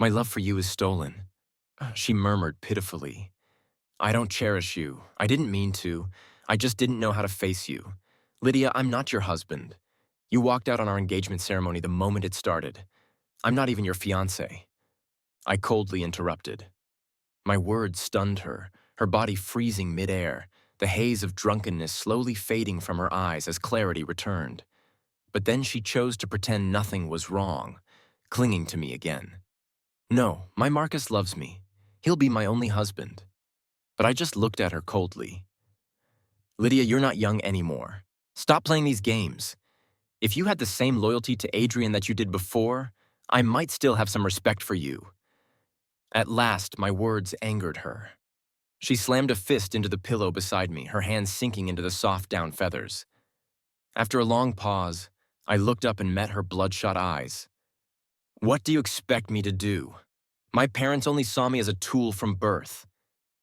"my love for you is stolen." She murmured pitifully. "I don't cherish you. I didn't mean to. I just didn't know how to face you. Lydia, I'm not your husband. You walked out on our engagement ceremony the moment it started. I'm not even your fiancé." I coldly interrupted. My words stunned her, her body freezing midair, the haze of drunkenness slowly fading from her eyes as clarity returned. But then she chose to pretend nothing was wrong, clinging to me again. "No, my Marcus loves me. He'll be my only husband." But I just looked at her coldly. "Lydia, you're not young anymore. Stop playing these games. If you had the same loyalty to Adrian that you did before, I might still have some respect for you." At last, my words angered her. She slammed a fist into the pillow beside me, her hands sinking into the soft down feathers. After a long pause, I looked up and met her bloodshot eyes. "What do you expect me to do? My parents only saw me as a tool from birth.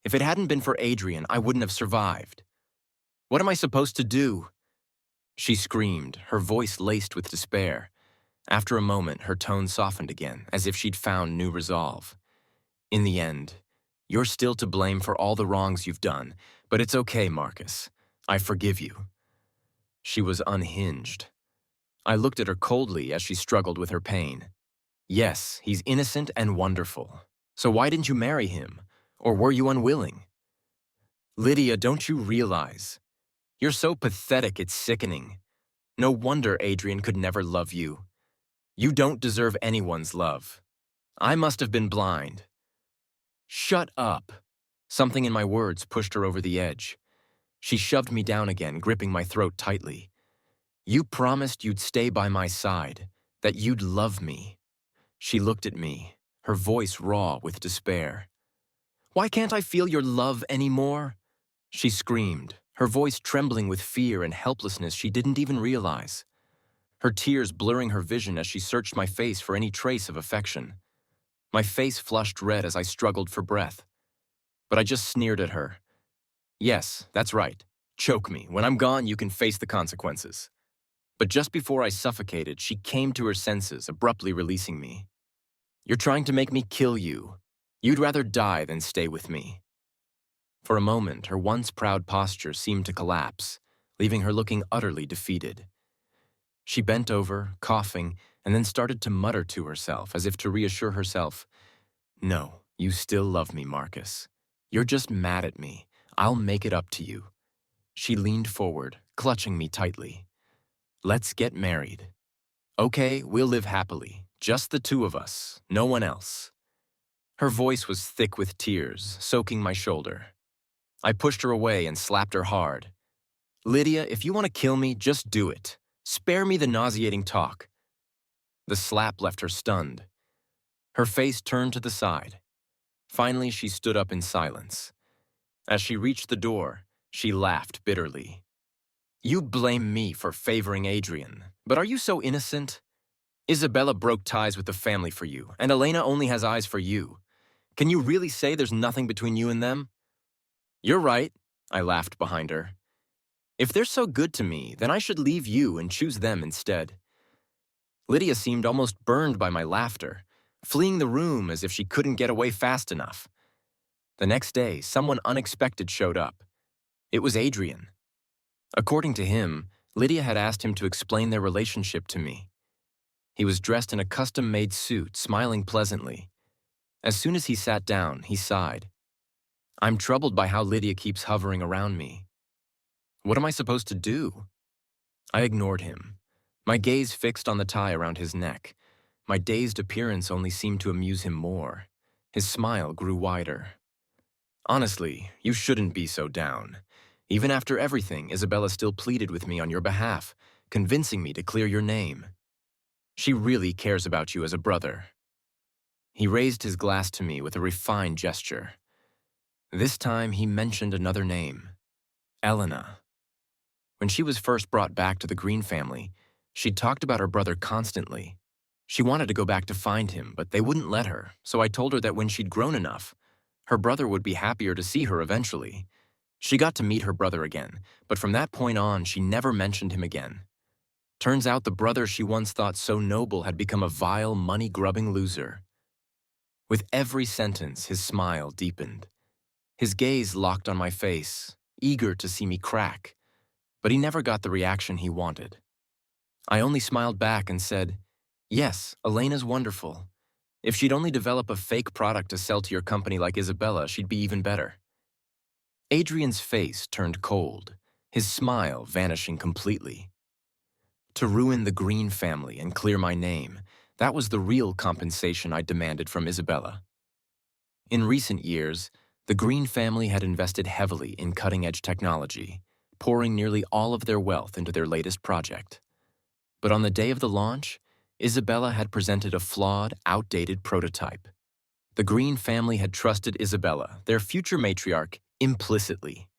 If it hadn't been for Adrian, I wouldn't have survived. What am I supposed to do?" She screamed, her voice laced with despair. After a moment, her tone softened again, as if she'd found new resolve. "In the end, you're still to blame for all the wrongs you've done, but it's okay, Marcus. I forgive you." She was unhinged. I looked at her coldly as she struggled with her pain. "Yes, he's innocent and wonderful. So why didn't you marry him? Or were you unwilling?" "Lydia, don't you realize? You're so pathetic it's sickening. No wonder Adrian could never love you. You don't deserve anyone's love. I must have been blind." "Shut up." Something in my words pushed her over the edge. She shoved me down again, gripping my throat tightly. "You promised you'd stay by my side, that you'd love me." She looked at me, her voice raw with despair. "Why can't I feel your love anymore?" She screamed, her voice trembling with fear and helplessness she didn't even realize. Her tears blurring her vision as she searched my face for any trace of affection. My face flushed red as I struggled for breath. But I just sneered at her. "Yes, that's right. Choke me. When I'm gone, you can face the consequences." But just before I suffocated, she came to her senses, abruptly releasing me. "You're trying to make me kill you. You'd rather die than stay with me." For a moment, her once proud posture seemed to collapse, leaving her looking utterly defeated. She bent over, coughing, and then started to mutter to herself as if to reassure herself, "No, you still love me, Marcus. You're just mad at me. I'll make it up to you." She leaned forward, clutching me tightly. "Let's get married. Okay, we'll live happily. Just the two of us, no one else." Her voice was thick with tears, soaking my shoulder. I pushed her away and slapped her hard. "Lydia, if you want to kill me, just do it. Spare me the nauseating talk." The slap left her stunned. Her face turned to the side. Finally, she stood up in silence. As she reached the door, she laughed bitterly. "You blame me for favoring Adrian, but are you so innocent? Isabella broke ties with the family for you, and Elena only has eyes for you. Can you really say there's nothing between you and them?" "You're right," I laughed behind her. "If they're so good to me, then I should leave you and choose them instead." Lydia seemed almost burned by my laughter, fleeing the room as if she couldn't get away fast enough. The next day, someone unexpected showed up. It was Adrian. According to him, Lydia had asked him to explain their relationship to me. He was dressed in a custom-made suit, smiling pleasantly. As soon as he sat down, he sighed. "I'm troubled by how Lydia keeps hovering around me. What am I supposed to do?" I ignored him, my gaze fixed on the tie around his neck. My dazed appearance only seemed to amuse him more. His smile grew wider. "Honestly, you shouldn't be so down. Even after everything, Isabella still pleaded with me on your behalf, convincing me to clear your name. She really cares about you as a brother." He raised his glass to me with a refined gesture. This time he mentioned another name, Elena. When she was first brought back to the Green family, she'd talked about her brother constantly. She wanted to go back to find him, but they wouldn't let her, so I told her that when she'd grown enough, her brother would be happier to see her eventually. She got to meet her brother again, but from that point on, she never mentioned him again. Turns out the brother she once thought so noble had become a vile, money-grubbing loser. With every sentence, his smile deepened. His gaze locked on my face, eager to see me crack, but he never got the reaction he wanted. I only smiled back and said, "Yes, Elena's wonderful. If she'd only develop a fake product to sell to your company like Isabella, she'd be even better." Adrian's face turned cold, his smile vanishing completely. To ruin the Green family and clear my name, that was the real compensation I demanded from Isabella. In recent years, the Green family had invested heavily in cutting-edge technology, pouring nearly all of their wealth into their latest project. But on the day of the launch, Isabella had presented a flawed, outdated prototype. The Green family had trusted Isabella, their future matriarch, implicitly.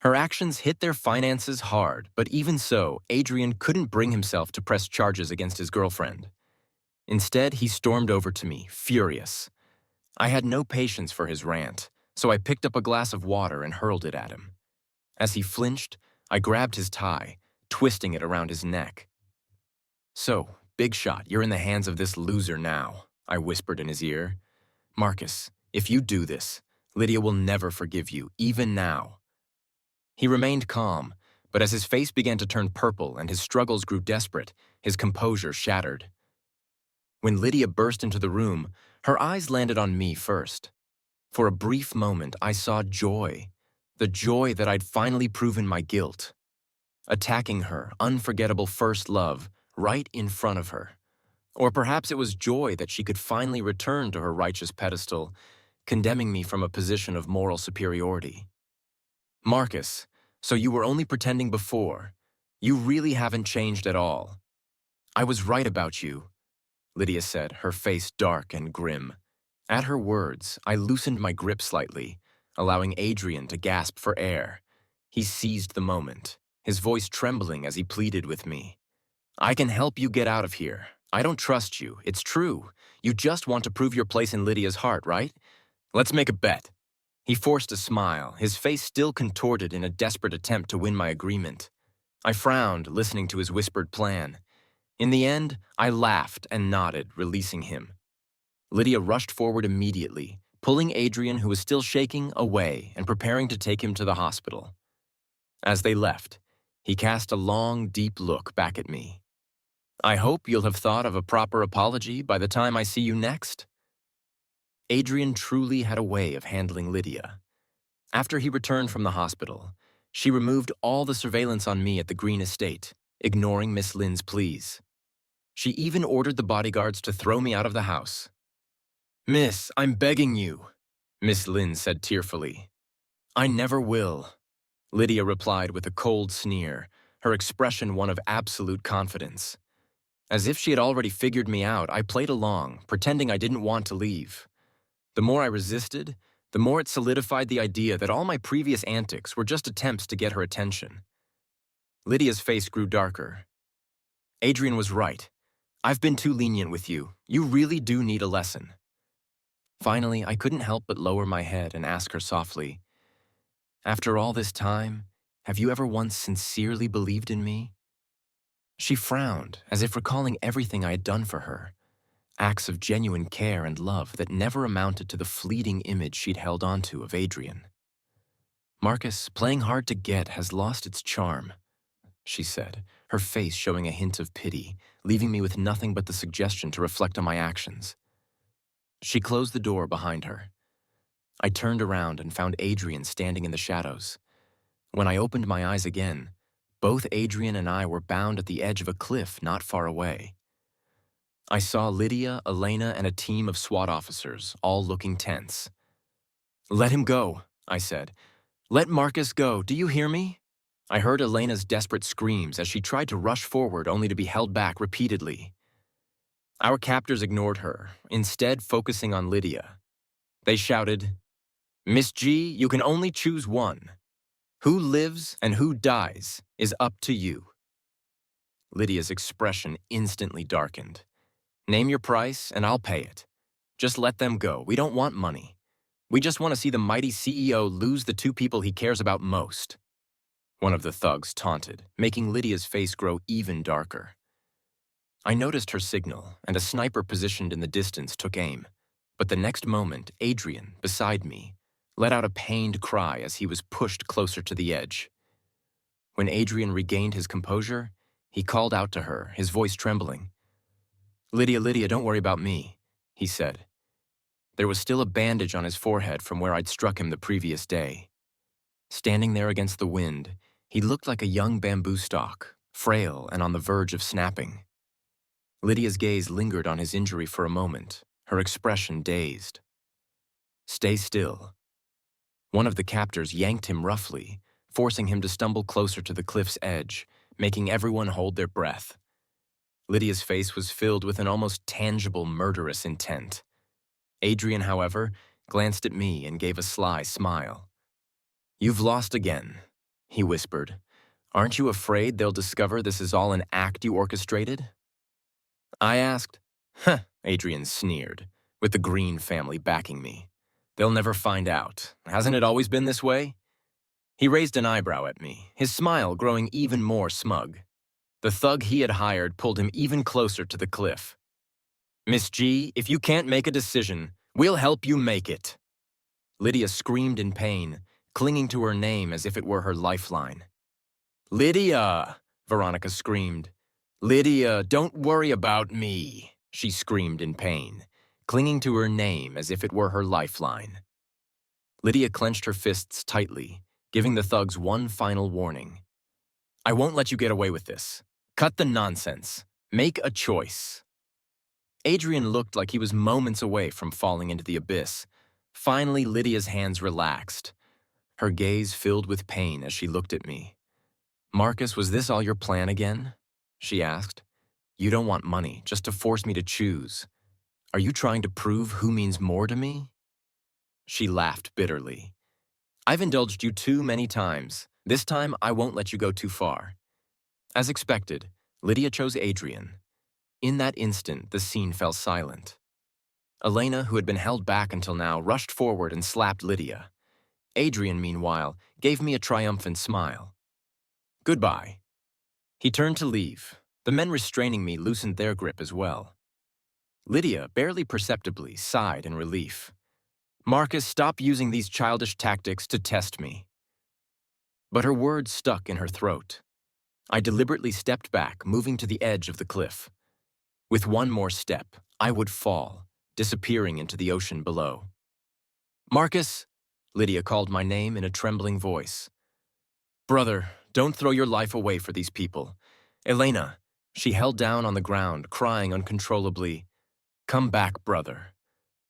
Her actions hit their finances hard, but even so, Adrian couldn't bring himself to press charges against his girlfriend. Instead, he stormed over to me, furious. I had no patience for his rant, so I picked up a glass of water and hurled it at him. As he flinched, I grabbed his tie, twisting it around his neck. "So, big shot, you're in the hands of this loser now," I whispered in his ear. "Marcus, if you do this, Lydia will never forgive you, even now." He remained calm, but as his face began to turn purple and his struggles grew desperate, his composure shattered. When Lydia burst into the room, her eyes landed on me first. For a brief moment, I saw joy, the joy that I'd finally proven my guilt. Attacking her unforgettable first love right in front of her. Or perhaps it was joy that she could finally return to her righteous pedestal, condemning me from a position of moral superiority. "Marcus, so you were only pretending before. You really haven't changed at all." "I was right about you," Lydia said, her face dark and grim. At her words, I loosened my grip slightly, allowing Adrian to gasp for air. He seized the moment, his voice trembling as he pleaded with me. "I can help you get out of here. I don't trust you. It's true. You just want to prove your place in Lydia's heart, right? Let's make a bet." He forced a smile, his face still contorted in a desperate attempt to win my agreement. I frowned, listening to his whispered plan. In the end, I laughed and nodded, releasing him. Lydia rushed forward immediately, pulling Adrian, who was still shaking, away and preparing to take him to the hospital. As they left, he cast a long, deep look back at me. I hope you'll have thought of a proper apology by the time I see you next. Adrian truly had a way of handling Lydia. After he returned from the hospital, she removed all the surveillance on me at the Green Estate, ignoring Miss Lynn's pleas. She even ordered the bodyguards to throw me out of the house. "Miss, I'm begging you," Miss Lynn said tearfully. "I never will," Lydia replied with a cold sneer, her expression one of absolute confidence. As if she had already figured me out, I played along, pretending I didn't want to leave. The more I resisted, the more it solidified the idea that all my previous antics were just attempts to get her attention. Lydia's face grew darker. "Adrian was right. I've been too lenient with you. You really do need a lesson." Finally, I couldn't help but lower my head and ask her softly, "After all this time, have you ever once sincerely believed in me?" She frowned, as if recalling everything I had done for her, acts of genuine care and love that never amounted to the fleeting image she'd held onto of Adrian. "Marcus, playing hard to get has lost its charm," she said, her face showing a hint of pity, leaving me with nothing but the suggestion to reflect on my actions. She closed the door behind her. I turned around and found Adrian standing in the shadows. When I opened my eyes again, both Adrian and I were bound at the edge of a cliff not far away. I saw Lydia, Elena, and a team of SWAT officers, all looking tense. "Let him go," I said. "Let Marcus go, do you hear me?" I heard Elena's desperate screams as she tried to rush forward only to be held back repeatedly. Our captors ignored her, instead focusing on Lydia. They shouted, "Miss G, you can only choose one. Who lives and who dies is up to you." Lydia's expression instantly darkened. "Name your price and I'll pay it. Just let them go. We don't want money. We just want to see the mighty CEO lose the two people he cares about most." One of the thugs taunted, making Lydia's face grow even darker. I noticed her signal, and a sniper positioned in the distance took aim. But the next moment, Adrian, beside me, let out a pained cry as he was pushed closer to the edge. When Adrian regained his composure, he called out to her, his voice trembling. Lydia, don't worry about me," he said. There was still a bandage on his forehead from where I'd struck him the previous day. Standing there against the wind, he looked like a young bamboo stalk, frail and on the verge of snapping. Lydia's gaze lingered on his injury for a moment, her expression dazed. "Stay still." One of the captors yanked him roughly, forcing him to stumble closer to the cliff's edge, making everyone hold their breath. Lydia's face was filled with an almost tangible murderous intent. Adrian, however, glanced at me and gave a sly smile. "You've lost again," he whispered. "Aren't you afraid they'll discover this is all an act you orchestrated?" I asked. "Huh," Adrian sneered, with the Green family backing me. "They'll never find out. Hasn't it always been this way?" He raised an eyebrow at me, his smile growing even more smug. The thug he had hired pulled him even closer to the cliff. "Miss G, if you can't make a decision, we'll help you make it." Lydia screamed in pain, clinging to her name as if it were her lifeline. "Lydia!" Veronica screamed. "Lydia, don't worry about me," she screamed in pain, clinging to her name as if it were her lifeline. Lydia clenched her fists tightly, giving the thugs one final warning. "I won't let you get away with this. Cut the nonsense. Make a choice." Adrian looked like he was moments away from falling into the abyss. Finally, Lydia's hands relaxed. Her gaze filled with pain as she looked at me. "Marcus, was this all your plan again?" she asked. "You don't want money, just to force me to choose. Are you trying to prove who means more to me?" She laughed bitterly. "I've indulged you too many times. This time, I won't let you go too far." As expected, Lydia chose Adrian. In that instant, the scene fell silent. Elena, who had been held back until now, rushed forward and slapped Lydia. Adrian, meanwhile, gave me a triumphant smile. "Goodbye." He turned to leave. The men restraining me loosened their grip as well. Lydia, barely perceptibly, sighed in relief. "Marcus, stop using these childish tactics to test me." But her words stuck in her throat. I deliberately stepped back, moving to the edge of the cliff. With one more step, I would fall, disappearing into the ocean below. "Marcus!" Lydia called my name in a trembling voice. "Brother, don't throw your life away for these people. Elena," she held down on the ground, crying uncontrollably. "Come back, brother.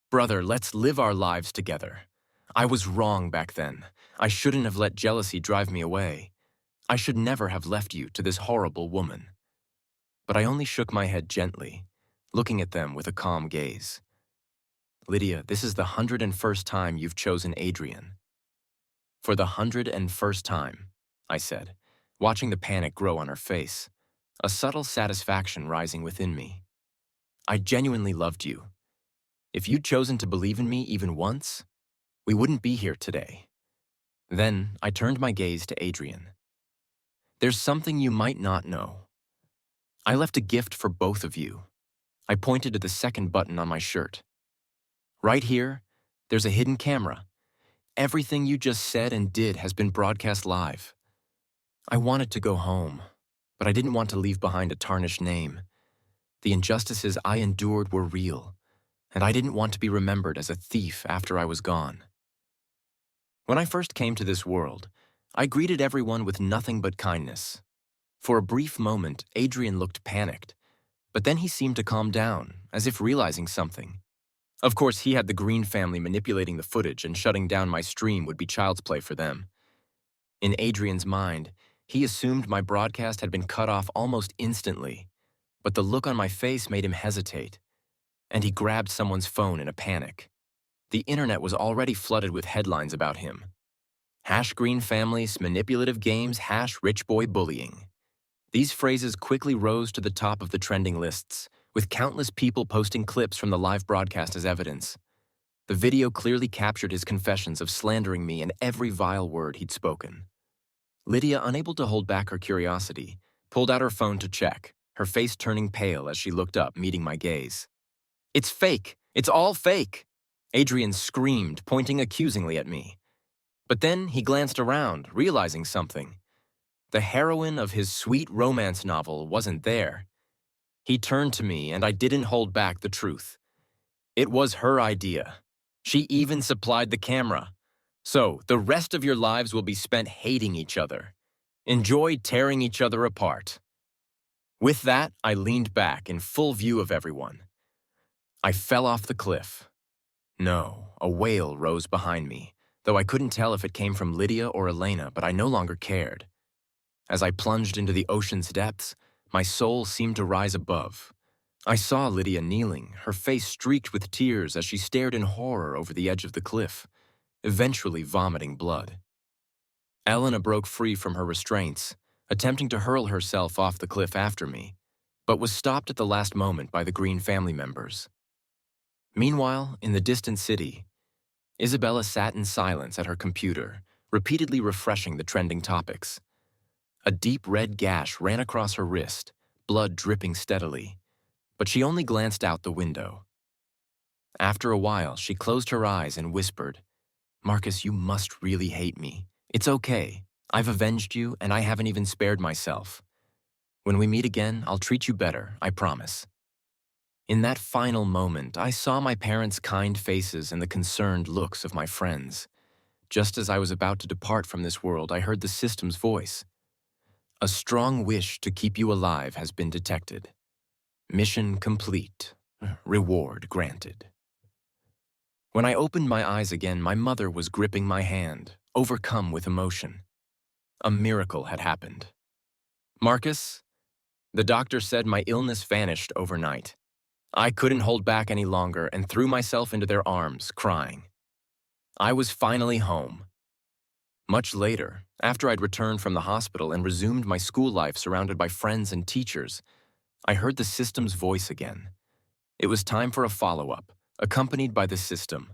Brother, let's live our lives together. I was wrong back then. I shouldn't have let jealousy drive me away. I should never have left you to this horrible woman." But I only shook my head gently, looking at them with a calm gaze. "Lydia, this is the 101st time you've chosen Adrian." "For the 101st time," I said, watching the panic grow on her face, a subtle satisfaction rising within me. "I genuinely loved you. If you'd chosen to believe in me even once, we wouldn't be here today." Then I turned my gaze to Adrian. "There's something you might not know. I left a gift for both of you." I pointed to the second button on my shirt. "Right here, there's a hidden camera. Everything you just said and did has been broadcast live. I wanted to go home, but I didn't want to leave behind a tarnished name. The injustices I endured were real, and I didn't want to be remembered as a thief after I was gone. When I first came to this world, I greeted everyone with nothing but kindness. For a brief moment, Adrian looked panicked, but then he seemed to calm down, as if realizing something. Of course, he had the Green family manipulating the footage, and shutting down my stream would be child's play for them. In Adrian's mind, he assumed my broadcast had been cut off almost instantly, but the look on my face made him hesitate, and he grabbed someone's phone in a panic. The internet was already flooded with headlines about him. "Green families, manipulative games, rich boy bullying." These phrases quickly rose to the top of the trending lists, with countless people posting clips from the live broadcast as evidence. The video clearly captured his confessions of slandering me and every vile word he'd spoken. Lydia, unable to hold back her curiosity, pulled out her phone to check, her face turning pale as she looked up, meeting my gaze. "It's fake! It's all fake!" Adrian screamed, pointing accusingly at me. But then he glanced around, realizing something. The heroine of his sweet romance novel wasn't there. He turned to me, and I didn't hold back the truth. It was her idea. She even supplied the camera. "So, the rest of your lives will be spent hating each other. Enjoy tearing each other apart." With that, I leaned back in full view of everyone. I fell off the cliff. No, a wail rose behind me, though I couldn't tell if it came from Lydia or Elena, but I no longer cared. As I plunged into the ocean's depths, my soul seemed to rise above. I saw Lydia kneeling, her face streaked with tears as she stared in horror over the edge of the cliff, eventually vomiting blood. Elena broke free from her restraints, attempting to hurl herself off the cliff after me, but was stopped at the last moment by the Green family members. Meanwhile, in the distant city, Isabella sat in silence at her computer, repeatedly refreshing the trending topics. A deep red gash ran across her wrist, blood dripping steadily, but she only glanced out the window. After a while, she closed her eyes and whispered, "Marcus, you must really hate me. It's okay. I've avenged you, and I haven't even spared myself. When we meet again, I'll treat you better, I promise." In that final moment, I saw my parents' kind faces and the concerned looks of my friends. Just as I was about to depart from this world, I heard the system's voice. "A strong wish to keep you alive has been detected. Mission complete. Reward granted." When I opened my eyes again, my mother was gripping my hand, overcome with emotion. A miracle had happened. "Marcus, the doctor said my illness vanished overnight." I couldn't hold back any longer and threw myself into their arms, crying. I was finally home. Much later, after I'd returned from the hospital and resumed my school life surrounded by friends and teachers, I heard the system's voice again. It was time for a follow-up, accompanied by the system.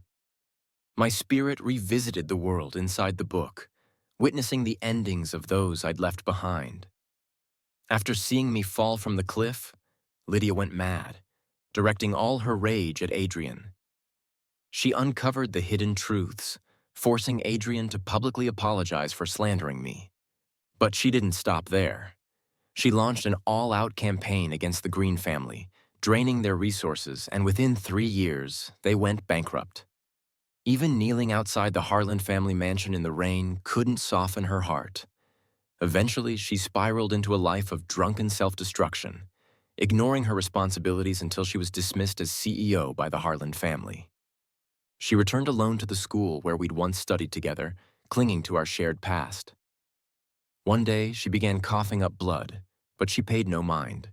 My spirit revisited the world inside the book, witnessing the endings of those I'd left behind. After seeing me fall from the cliff, Lydia went mad, directing all her rage at Adrian. She uncovered the hidden truths, forcing Adrian to publicly apologize for slandering me. But she didn't stop there. She launched an all-out campaign against the Green family, draining their resources, and within 3 years, they went bankrupt. Even kneeling outside the Harland family mansion in the rain couldn't soften her heart. Eventually, she spiraled into a life of drunken self-destruction, ignoring her responsibilities until she was dismissed as CEO by the Harland family. She returned alone to the school where we'd once studied together, clinging to our shared past. One day, she began coughing up blood, but she paid no mind.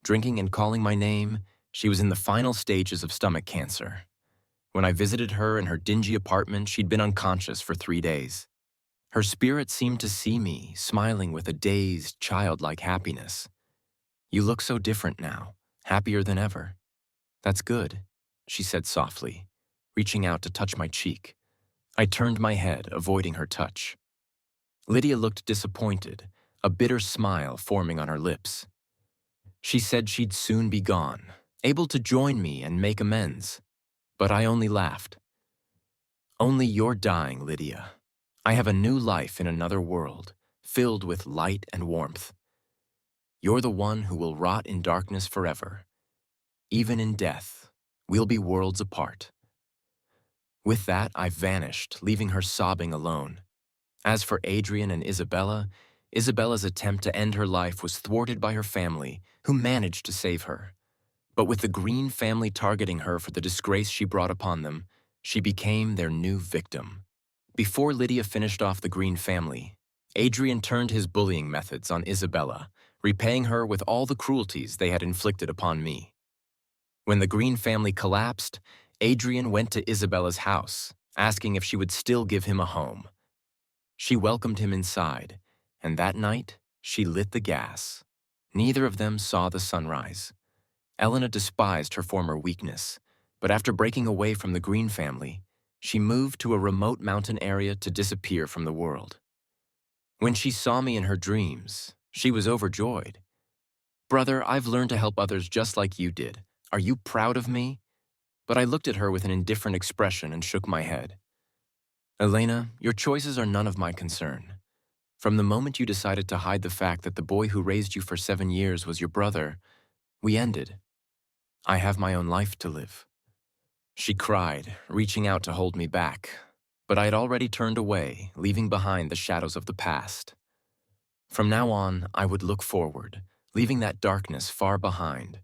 Drinking and calling my name, she was in the final stages of stomach cancer. When I visited her in her dingy apartment, she'd been unconscious for 3 days. Her spirit seemed to see me, smiling with a dazed, childlike happiness. "You look so different now, happier than ever." "That's good," she said softly, reaching out to touch my cheek. I turned my head, avoiding her touch. Lydia looked disappointed, a bitter smile forming on her lips. She said she'd soon be gone, able to join me and make amends. But I only laughed. "Only you're dying, Lydia. I have a new life in another world, filled with light and warmth. You're the one who will rot in darkness forever. Even in death, we'll be worlds apart." With that, I vanished, leaving her sobbing alone. As for Adrian and Isabella, Isabella's attempt to end her life was thwarted by her family, who managed to save her. But with the Green family targeting her for the disgrace she brought upon them, she became their new victim. Before Lydia finished off the Green family, Adrian turned his bullying methods on Isabella, repaying her with all the cruelties they had inflicted upon me. When the Green family collapsed, Adrian went to Isabella's house, asking if she would still give him a home. She welcomed him inside, and that night, she lit the gas. Neither of them saw the sunrise. Elena despised her former weakness, but after breaking away from the Green family, she moved to a remote mountain area to disappear from the world. When she saw me in her dreams, she was overjoyed. "Brother, I've learned to help others just like you did. Are you proud of me?" But I looked at her with an indifferent expression and shook my head. "Elena, your choices are none of my concern. From the moment you decided to hide the fact that the boy who raised you for 7 years was your brother, we ended. I have my own life to live." She cried, reaching out to hold me back, but I had already turned away, leaving behind the shadows of the past. From now on, I would look forward, leaving that darkness far behind,